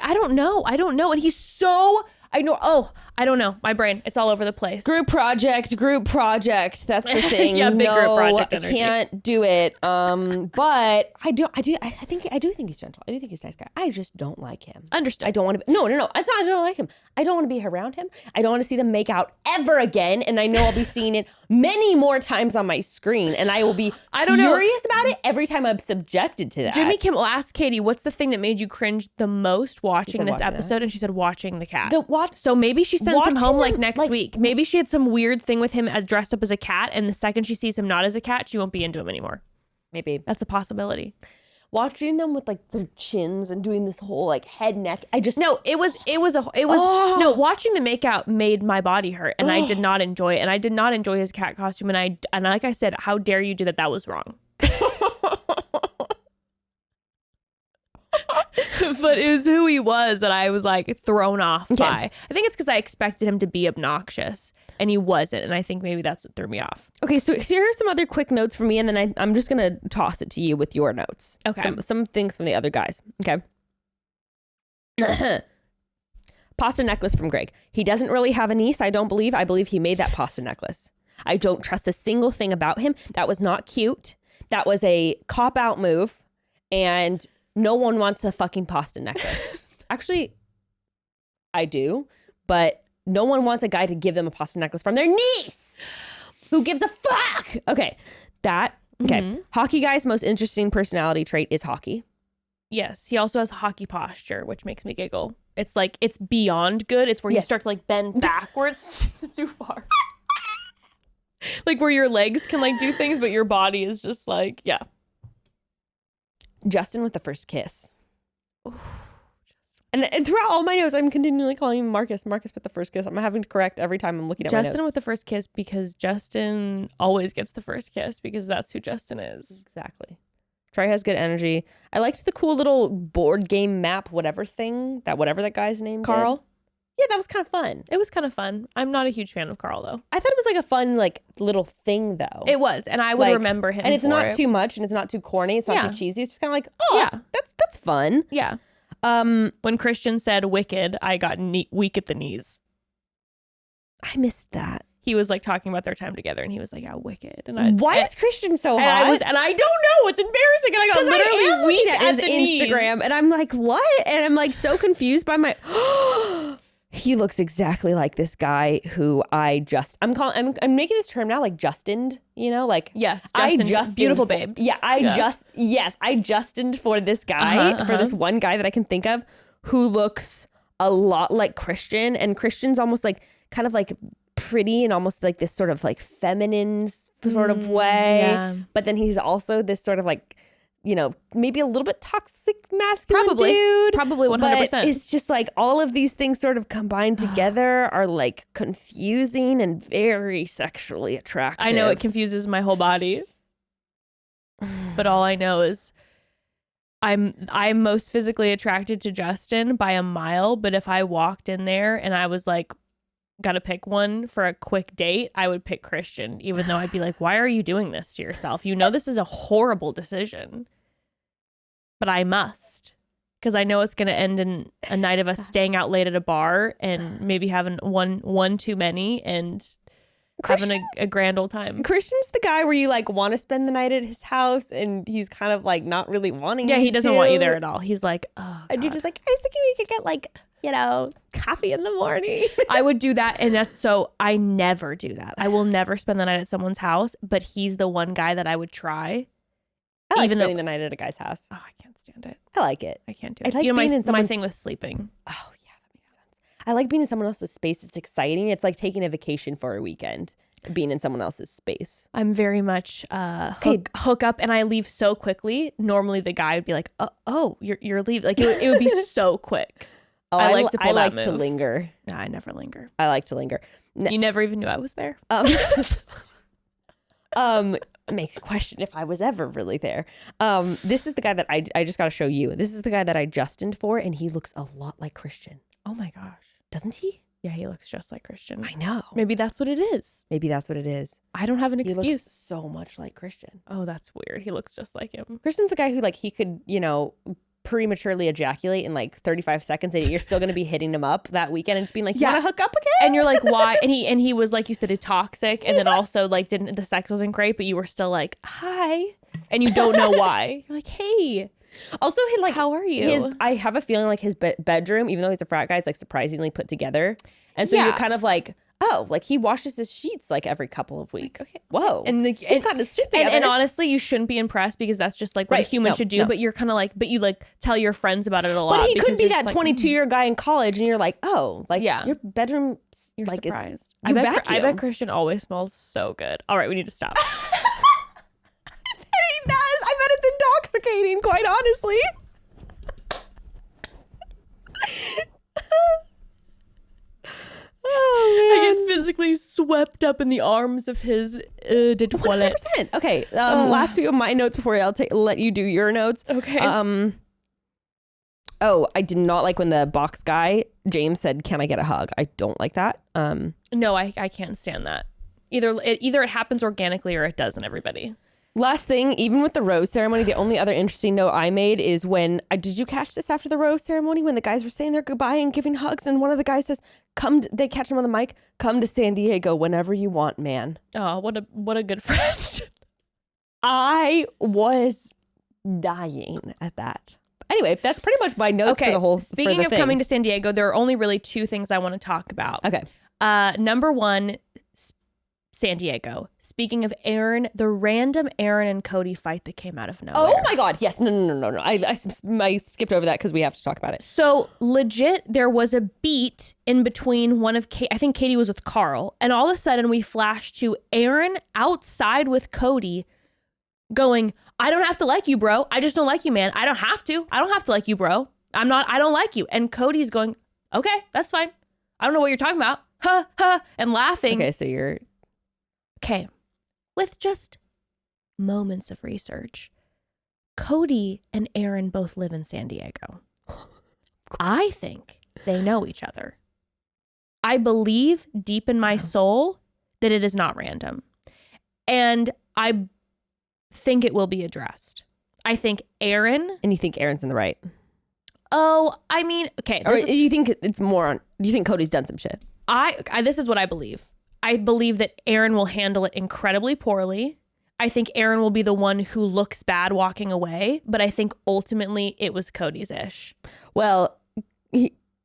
I don't know, and he's so. I don't know. My brain, it's all over the place. Group project. That's the thing. Yeah, big group project energy. I can't do it. But I do think he's gentle. I do think he's a nice guy. I just don't like him. Understood. I don't want to. No. It's not. I don't like him. I don't want to be around him. I don't want to see them make out ever again. And I know I'll be seeing it many more times on my screen. And I will be furious about it every time I'm subjected to that. Jimmy Kimmel asked Katie, "What's the thing that made you cringe the most watching this episode?" And she said, "Watching the cat." So maybe she sends him home like next week. Maybe she had some weird thing with him as dressed up as a cat, and the second she sees him not as a cat, she won't be into him anymore. Maybe that's a possibility. Watching them with like their chins and doing this whole like head neck. Watching the makeout made my body hurt, and I did not enjoy it, and I did not enjoy his cat costume, and like I said, how dare you do that? That was wrong. But it was who he was that I was like thrown off by. I think it's because I expected him to be obnoxious and he wasn't. And I think maybe that's what threw me off. Okay, so here are some other quick notes for me, and then I'm just going to toss it to you with your notes. Okay. Some things from the other guys. Okay. Pasta necklace from Greg. He doesn't really have a niece, I don't believe. I believe he made that pasta necklace. I don't trust a single thing about him. That was not cute. That was a cop-out move. And no one wants a fucking pasta necklace. Actually, I do. But no one wants a guy to give them a pasta necklace from their niece. Who gives a fuck? Okay. Okay. Hockey guy's most interesting personality trait is hockey. Yes. He also has hockey posture, which makes me giggle. It's like, it's beyond good. It's where you start to like bend backwards too far. Like where your legs can like do things, but your body is just like, yeah. Justin with the first kiss. Ooh, and throughout all my notes, I'm continually calling him Marcus with the first kiss. I'm having to correct every time I'm looking at my notes. Justin with the first kiss because Justin always gets the first kiss because that's who Justin is. Exactly. Trey has good energy. I liked the cool little board game map, whatever that guy's name. Carl? Yeah, that was kind of fun. It was kind of fun. I'm not a huge fan of Carl, though. I thought it was like a fun, like, little thing, though. It was, and I would remember him. And it's not too much, and it's not too corny. It's not too cheesy. It's just kind of like, that's fun. Yeah. When Christian said "wicked," I got weak at the knees. I missed that. he was like talking about their time together, and he was like, "How wicked!" And Why is Christian so hot? And I don't know. It's embarrassing. And I got literally weak at his Instagram, and I'm like, what? And I'm like so confused by my. He looks exactly like this guy who I'm making this term now, like Justined, you know, like yes, Justin, beautiful babe. Yeah, I Justined for this guy, for this one guy that I can think of who looks a lot like Christian, and Christian's almost like kind of like pretty and almost like this sort of like feminine sort of way, but then he's also this sort of like, you know, maybe a little bit toxic masculine dude. Probably 100%. But it's just like all of these things sort of combined together are like confusing and very sexually attractive. I know it confuses my whole body. But all I know is I'm most physically attracted to Justin by a mile, but if I walked in there and I was like, gotta pick one for a quick date, I would pick Christian, even though I'd be like, why are you doing this to yourself? You know this is a horrible decision. But I must, because I know it's going to end in a night of us staying out late at a bar and maybe having one too many and having a grand old time. Christian's the guy where you like want to spend the night at his house and he's kind of like not really wanting he doesn't want you there at all. He's like, oh, God. And you're just like, I was thinking we could get like, you know, coffee in the morning. I would do that. And I never do that. I will never spend the night at someone's house, but he's the one guy that I would try. I like spending the night at a guy's house. Oh, I can't stand it. I like it. I can't do it. I like being in my thing with sleeping. Oh, yeah, that makes sense. I like being in someone else's space. It's exciting. It's like taking a vacation for a weekend, being in someone else's space. I'm very much hook up, and I leave so quickly. Normally, the guy would be like, "Oh, you're leaving." Like it would be so quick. Oh, I like to linger. No, I never linger. I like to linger. You never even knew I was there. Makes you question if I was ever really there. This is the guy that I just got to show you. This is the guy that I Justined for, and he looks a lot like Christian. Oh my gosh. Doesn't he? Yeah, he looks just like Christian. I know. Maybe that's what it is. I don't have an excuse. He looks so much like Christian. Oh, that's weird. He looks just like him. Christian's the guy who like he could, you know, prematurely ejaculate in like 35 seconds and you're still going to be hitting him up that weekend and just being like, you want to hook up again? And you're like, why? And he was like, you said, toxic, and then also like the sex wasn't great, but you were still like, hi, and you don't know why. You're like, hey. Also, like, how are you? I have a feeling like his bedroom, even though he's a frat guy, is like surprisingly put together, and so you're kind of like, oh, like he washes his sheets like every couple of weeks. Okay. Whoa. And he's got his shit together. And honestly, you shouldn't be impressed because that's just like what a human should do. No. But you're kind of like, but you like tell your friends about it a lot. But he could be that 22-year guy in college and you're like, oh, like your bedroom, you're like, surprised. I bet Christian always smells so good. All right, we need to stop. I bet he does. I bet it's intoxicating, quite honestly. Oh, I get physically swept up in the arms of his de toilette. 100%. Okay, last few of my notes before I'll let you do your notes. Okay. Oh, I did not like when the box guy, James, said, can I get a hug? I don't like that. No, I can't stand that. Either it happens organically or it doesn't, everybody. Last thing, even with the rose ceremony, the only other interesting note I made is when, did you catch this after the rose ceremony when the guys were saying their goodbye and giving hugs and one of the guys says, they catch him on the mic, come to San Diego whenever you want, man. Oh, what a good friend. I was dying at that. Anyway, that's pretty much my notes for the whole Speaking of coming to San Diego, there are only really two things I want to talk about. Okay. Number one, San Diego. Speaking of Aaron, the random Aaron and Cody fight that came out of nowhere. Oh my God. Yes. No. I skipped over that because we have to talk about it. So legit, there was a beat in between one of I think Katie was with Carl. And all of a sudden we flashed to Aaron outside with Cody going, I don't have to like you, bro. I just don't like you, man. I don't have to like you, bro. I don't like you. And Cody's going, okay, that's fine. I don't know what you're talking about. Ha, ha, and laughing. Okay, so you're... Okay, with just moments of research, Cody and Aaron both live in San Diego. I think they know each other. I believe deep in my soul that it is not random. And I think it will be addressed. I think Aaron... And you think Aaron's in the right? Oh, I mean, okay. Or you think it's more on... Do you think Cody's done some shit? This is what I believe. I believe that Aaron will handle it incredibly poorly. I think Aaron will be the one who looks bad walking away, but I think ultimately it was Cody's ish. Well,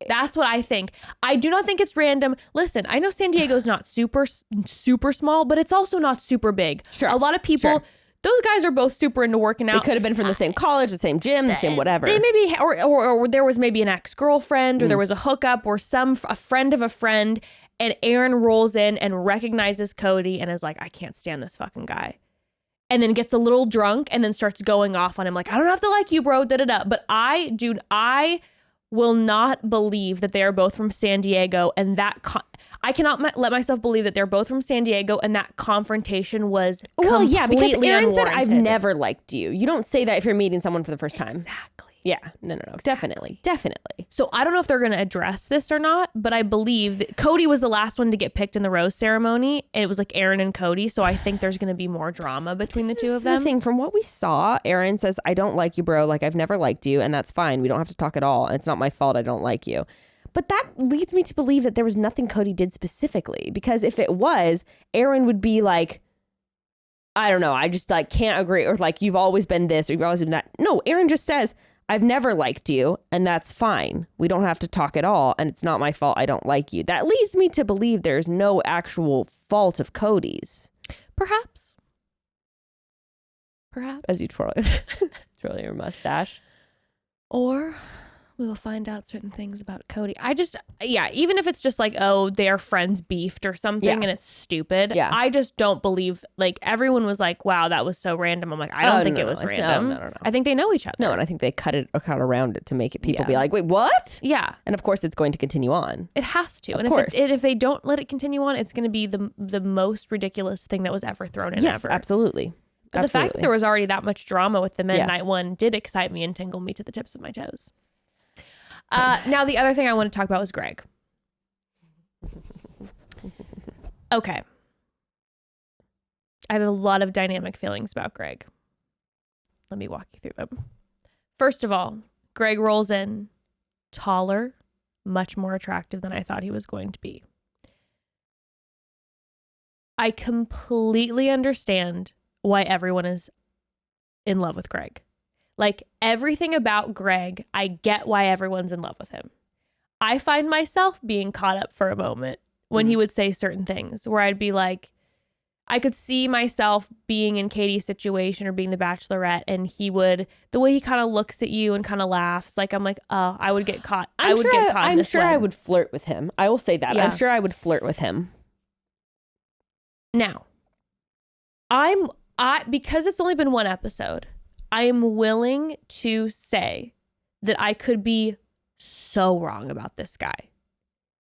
that's what I think. I do not think it's random. Listen, I know San Diego's not super small, but it's also not super big. Sure. A lot of people, those guys are both super into working out. They could have been from the same college, the same gym, the same whatever. They maybe, or there was maybe an ex-girlfriend, or there was a hookup, or a friend of a friend, and Aaron rolls in and recognizes Cody and is like, I can't stand this fucking guy. And then gets a little drunk and then starts going off on him like, I don't have to like you, bro, da-da-da. But I will not believe that they are both from San Diego, and that I cannot let myself believe that they're both from San Diego and that confrontation was completely because Aaron said, unwarranted. I've never liked you. You don't say that if you're meeting someone for the first time. Exactly. Yeah, no, exactly. Definitely. So I don't know if they're going to address this or not, but I believe that Cody was the last one to get picked in the rose ceremony. And it was like Aaron and Cody. So I think there's going to be more drama between the two of them. The thing, from what we saw, Aaron says, I don't like you, bro. Like, I've never liked you, and that's fine. We don't have to talk at all. And it's not my fault I don't like you. But that leads me to believe that there was nothing Cody did specifically, because if it was, Aaron would be like, I don't know, I just like can't agree, or like, you've always been this or you've always been that. No, Aaron just says, I've never liked you, and that's fine. We don't have to talk at all, and it's not my fault I don't like you. That leads me to believe there's no actual fault of Cody's. Perhaps. As you twirl your mustache. Or we will find out certain things about Cody. Even if it's just like, oh, their friends beefed or something and it's stupid. Yeah. I just don't believe, like, everyone was like, wow, that was so random. I'm like, I don't think it was random. No. I think they know each other. No, and I think they cut around it to make it people be like, wait, what? Yeah. And of course it's going to continue on. It has to. Of and course. if they don't let it continue on, it's going to be the most ridiculous thing that was ever thrown in ever. Absolutely. But the fact that there was already that much drama with the men night one did excite me and tingle me to the tips of my toes. Now, the other thing I want to talk about was Greg. Okay. I have a lot of dynamic feelings about Greg. Let me walk you through them. First of all, Greg rolls in taller, much more attractive than I thought he was going to be. I completely understand why everyone is in love with Greg. Like, everything about Greg, I get why everyone's in love with him. I find myself being caught up for a moment when he would say certain things where I'd be like, I could see myself being in Katie's situation or being the Bachelorette, and he would, the way he kind of looks at you and kind of laughs, like, I'm like, oh, I would get caught. I would get caught in this I'm sure web. I would flirt with him. I will say that. Yeah. I'm sure I would flirt with him. Now, because it's only been one episode, I am willing to say that I could be so wrong about this guy.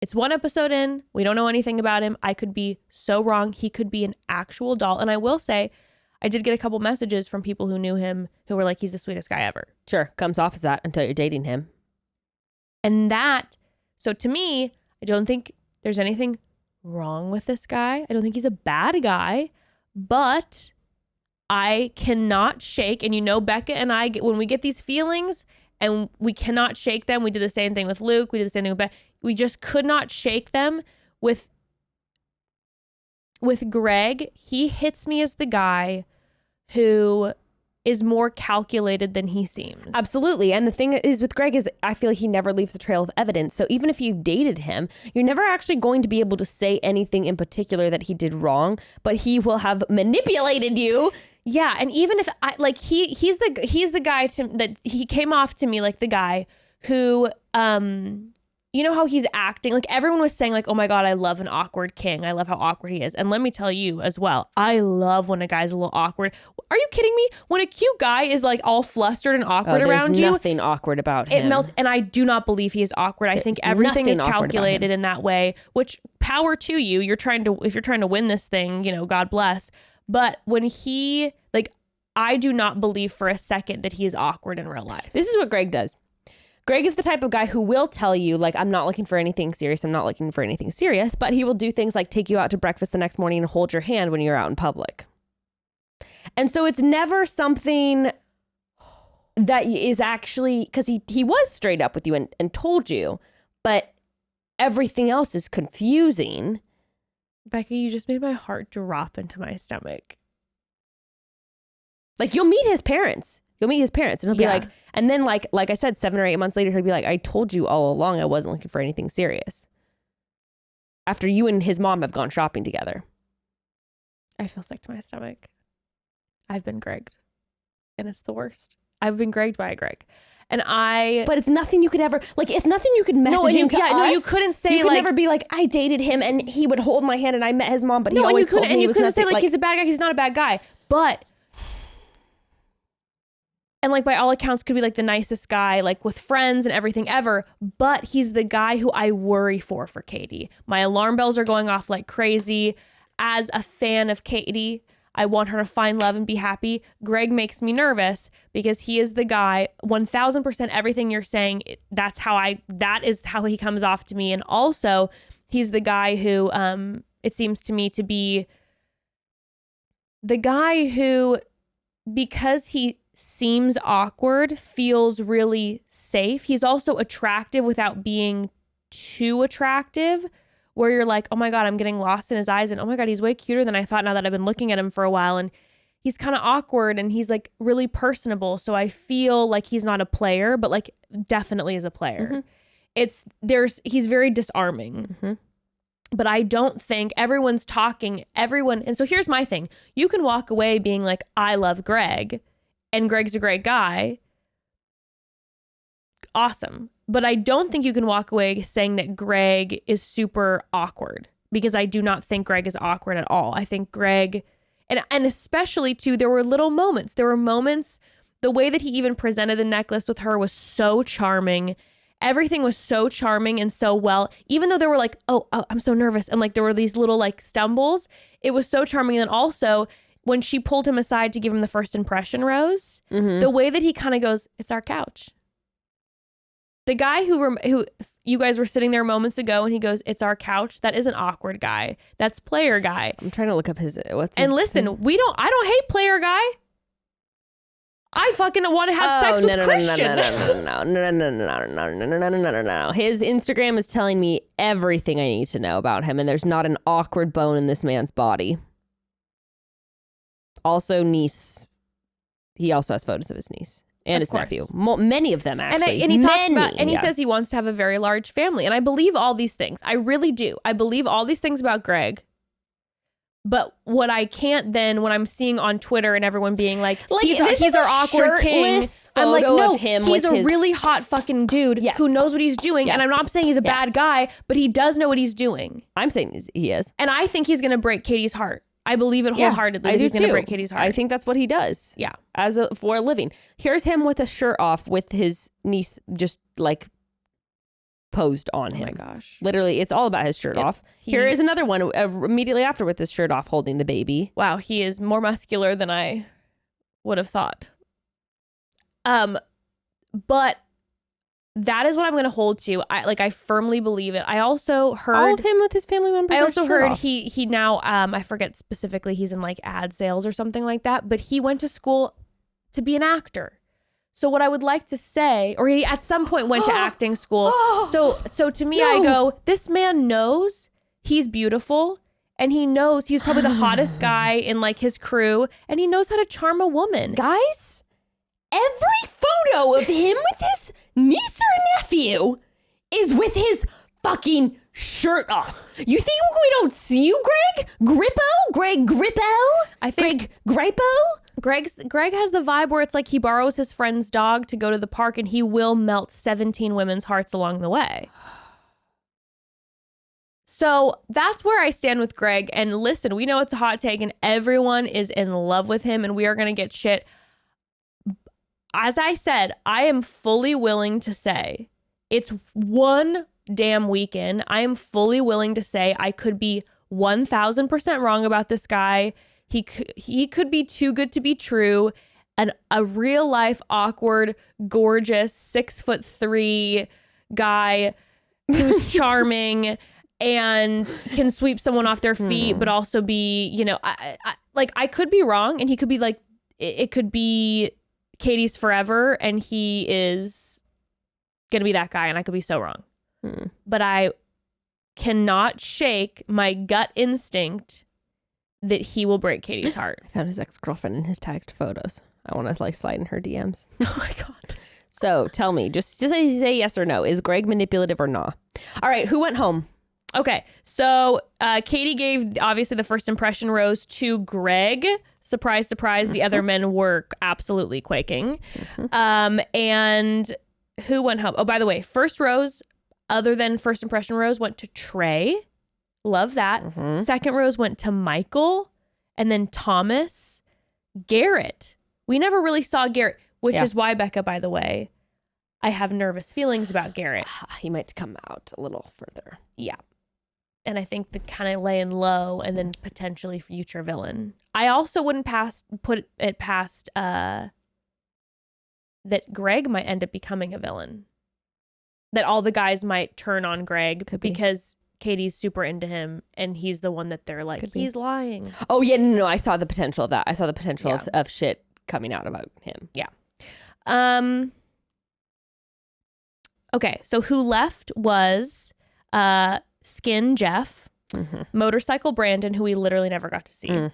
It's one episode in. We don't know anything about him. I could be so wrong. He could be an actual doll. And I will say, I did get a couple messages from people who knew him who were like, he's the sweetest guy ever. Sure. Comes off as that until you're dating him. And so to me, I don't think there's anything wrong with this guy. I don't think he's a bad guy, but I cannot shake. And you know, Becca and I, when we get these feelings and we cannot shake them, we did the same thing with Luke. We did the same thing with Becca. We just could not shake them with Greg. He hits me as the guy who is more calculated than he seems. Absolutely. And the thing is with Greg is I feel like he never leaves a trail of evidence. So even if you dated him, you're never actually going to be able to say anything in particular that he did wrong, but he will have manipulated you. Yeah, and even if I like he's the guy that he came off to me like the guy who you know how he's acting, like everyone was saying like, oh my God, I love an awkward king. I love how awkward he is. And let me tell you as well, I love when a guy's a little awkward. Are you kidding me? When a cute guy is like all flustered and awkward around you. There's nothing awkward about him. It melts. And I do not believe he is awkward. I think everything is calculated in that way, which power to you. If you're trying to win this thing, you know, God bless. But when he, like, I do not believe for a second that he is awkward in real life. This is what Greg does. Greg is the type of guy who will tell you, like, I'm not looking for anything serious. I'm not looking for anything serious. But he will do things like take you out to breakfast the next morning and hold your hand when you're out in public. And so it's never something that is actually, because he was straight up with you and told you, but everything else is confusing. Becca, you just made my heart drop into my stomach. Like, you'll meet his parents. And he'll be like, and then like I said, 7 or 8 months later, he'll be like, I told you all along I wasn't looking for anything serious. After you and his mom have gone shopping together. I feel sick to my stomach. I've been Gregged. And it's the worst. I've been Gregged by a Greg. But it's nothing you could ever, like, it's nothing you could message him to us. No, you couldn't say, you could never be like, I dated him and he would hold my hand and I met his mom, but he always told me he was nothing. And you couldn't say, like, he's a bad guy. He's not a bad guy. But, and like, by all accounts, could be like the nicest guy, like with friends and everything ever. But he's the guy who I worry for Katie. My alarm bells are going off like crazy. As a fan of Katie, I want her to find love and be happy. Greg makes me nervous because he is the guy, 1000% everything you're saying, that is how he comes off to me. And also, he's the guy who, it seems to me to be the guy who, because he seems awkward, feels really safe. He's also attractive without being too attractive, where you're like, oh my God, I'm getting lost in his eyes. And oh my God, he's way cuter than I thought now that I've been looking at him for a while. And he's kind of awkward and he's like really personable. So I feel like he's not a player, but like definitely is a player. Mm-hmm. He's very disarming. Mm-hmm. But I don't think everyone's talking, and so here's my thing. You can walk away being like, I love Greg and Greg's a great guy. Awesome. But I don't think you can walk away saying that Greg is super awkward, because I do not think Greg is awkward at all. I think Greg, and especially too, there were little moments. There were moments, the way that he even presented the necklace with her was so charming. Everything was so charming and so well, even though there were like, oh, I'm so nervous. And like, there were these little like stumbles. It was so charming. And then also when she pulled him aside to give him the first impression rose, mm-hmm. the way that he kind of goes, it's our couch. The guy who you guys were sitting there moments ago and he goes, it's our couch. That is an awkward guy. That's player guy. I'm trying to look up his. And listen, I don't hate player guy. I fucking want to have sex with Christian. No. His Instagram is telling me everything I need to know about him, and there's not an awkward bone in this man's body. Also, niece. He also has photos of his niece. And his nephew. Many of them, actually. And he talks about, and he says he wants to have a very large family. And I believe all these things. I really do. I believe all these things about Greg. But what I can't then, when I'm seeing on Twitter and everyone being like he's our awkward king. I'm like, no, he's a really hot fucking dude who knows what he's doing. Yes. And I'm not saying he's a bad guy, but he does know what he's doing. I'm saying he is. And I think he's going to break Katie's heart. I believe it wholeheartedly. He's going to break Katie's heart. I think that's what he does. Yeah. For a living. Here's him with a shirt off with his niece just like posed on him. Oh my gosh. Literally, it's all about his shirt off. Here is another one immediately after with his shirt off holding the baby. Wow, he is more muscular than I would have thought. But that is what I'm going to hold to. I firmly believe it. I also heard all of him with his family members. I also heard he now I forget specifically, he's in like ad sales or something like that, but he went to school to be an actor. So what I would like to say, or he at some point went to acting school. So to me, I go, this man knows he's beautiful, and he knows he's probably the hottest guy in like his crew, and he knows how to charm a woman. Guys, every photo of him with his niece or nephew is with his fucking shirt off. You think we don't see you, Greg? Greg Grippo? I think Greg Grippo? Greg has the vibe where it's like he borrows his friend's dog to go to the park and he will melt 17 women's hearts along the way. So that's where I stand with Greg. And listen, we know it's a hot take and everyone is in love with him and we are going to get shit. As I said, I am fully willing to say it's one damn weekend. I am fully willing to say I could be 1000% wrong about this guy. He could be too good to be true. And a real life, awkward, gorgeous 6'3" guy who's charming and can sweep someone off their feet, but also be, you know, I could be wrong, and he could be like, it could be Katie's forever, and he is gonna be that guy, and I could be so wrong. But I cannot shake my gut instinct that he will break Katie's heart. I found his ex-girlfriend in his text photos. I want to like slide in her DMs. Oh my God. So tell me, just say yes or no. Is Greg manipulative or not? All right, who went home? Okay, so Katie gave obviously the first impression rose to Greg. Surprise, surprise. The other men were absolutely quaking. And who went home? Oh, by the way, first rose, other than first impression rose, went to Trey. Love that. Second rose went to Michael. And then Thomas. Garrett. We never really saw Garrett, which is why, Becca, by the way, I have nervous feelings about Garrett. He might come out a little further. Yeah. And I think the kind of laying low and then potentially future villain. I also wouldn't put it past that Greg might end up becoming a villain. That all the guys might turn on Greg because Katie's super into him and he's the one that they're like, he's lying. Oh, yeah, no, I saw the potential of that. I saw the potential of shit coming out about him. Yeah. Okay, so who left was Skin Jeff, Motorcycle Brandon, who we literally never got to see.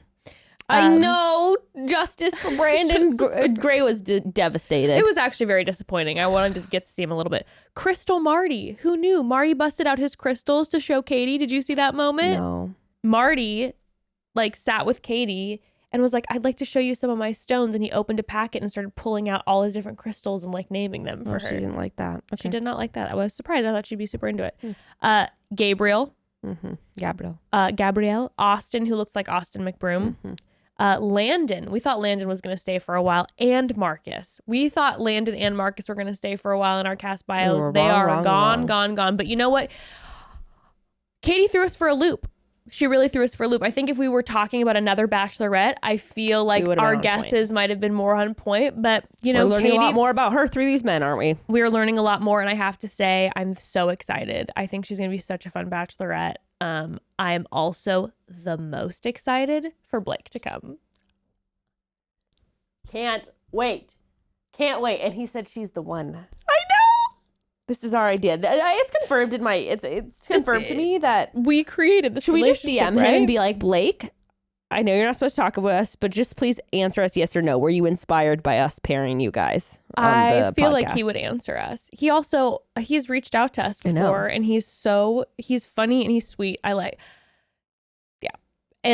I know. Justice for Brandon. Gray was devastated. It was actually very disappointing. I wanted to get to see him a little bit. Crystal Marty. Who knew? Marty busted out his crystals to show Katie. Did you see that moment? No. Marty like sat with Katie and was like, I'd like to show you some of my stones. And he opened a packet and started pulling out all his different crystals and like naming them for her. She didn't like that. Okay. She did not like that. I was surprised. I thought she'd be super into it. Gabriel. Gabrielle. Austin, who looks like Austin McBroom. Landon. We thought Landon was going to stay for a while. And Marcus. We thought Landon and Marcus were going to stay for a while in our cast bios. They are gone. But you know what? Katie threw us for a loop. She really threw us for a loop. I think if we were talking about another Bachelorette, I feel like our guesses might have been more on point. But, you know, we're learning a lot more about her through these men, aren't we? We're learning a lot more. And I have to say, I'm so excited. I think she's going to be such a fun Bachelorette. I'm also the most excited for Blake to come. Can't wait. And he said she's the one. I know. This is our idea. It's confirmed in my. It's confirmed to me that we created this. Should we just DM him and be like, Blake, I know you're not supposed to talk with us, but just please answer us yes or no. Were you inspired by us pairing you guys on I the feel podcast? like he would answer us. He's reached out to us before, and he's funny and he's sweet. And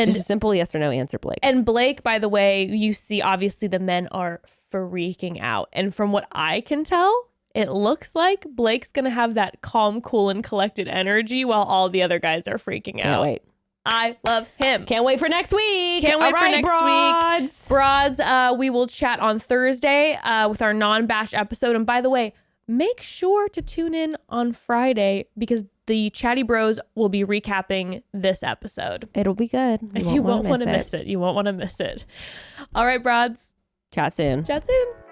just a simple yes or no answer, Blake. And Blake, by the way, you see, obviously the men are freaking out. And from what I can tell, it looks like Blake's going to have that calm, cool, and collected energy while all the other guys are freaking out. Can't wait. I love him. Can't wait for next week. Can't wait for next week. Broads, we will chat on Thursday with our non-Bach episode. And by the way, make sure to tune in on Friday because the Chatty Bros will be recapping this episode. It'll be good. You won't want to miss it. You won't want to miss it. All right, Broads. Chat soon. Chat soon.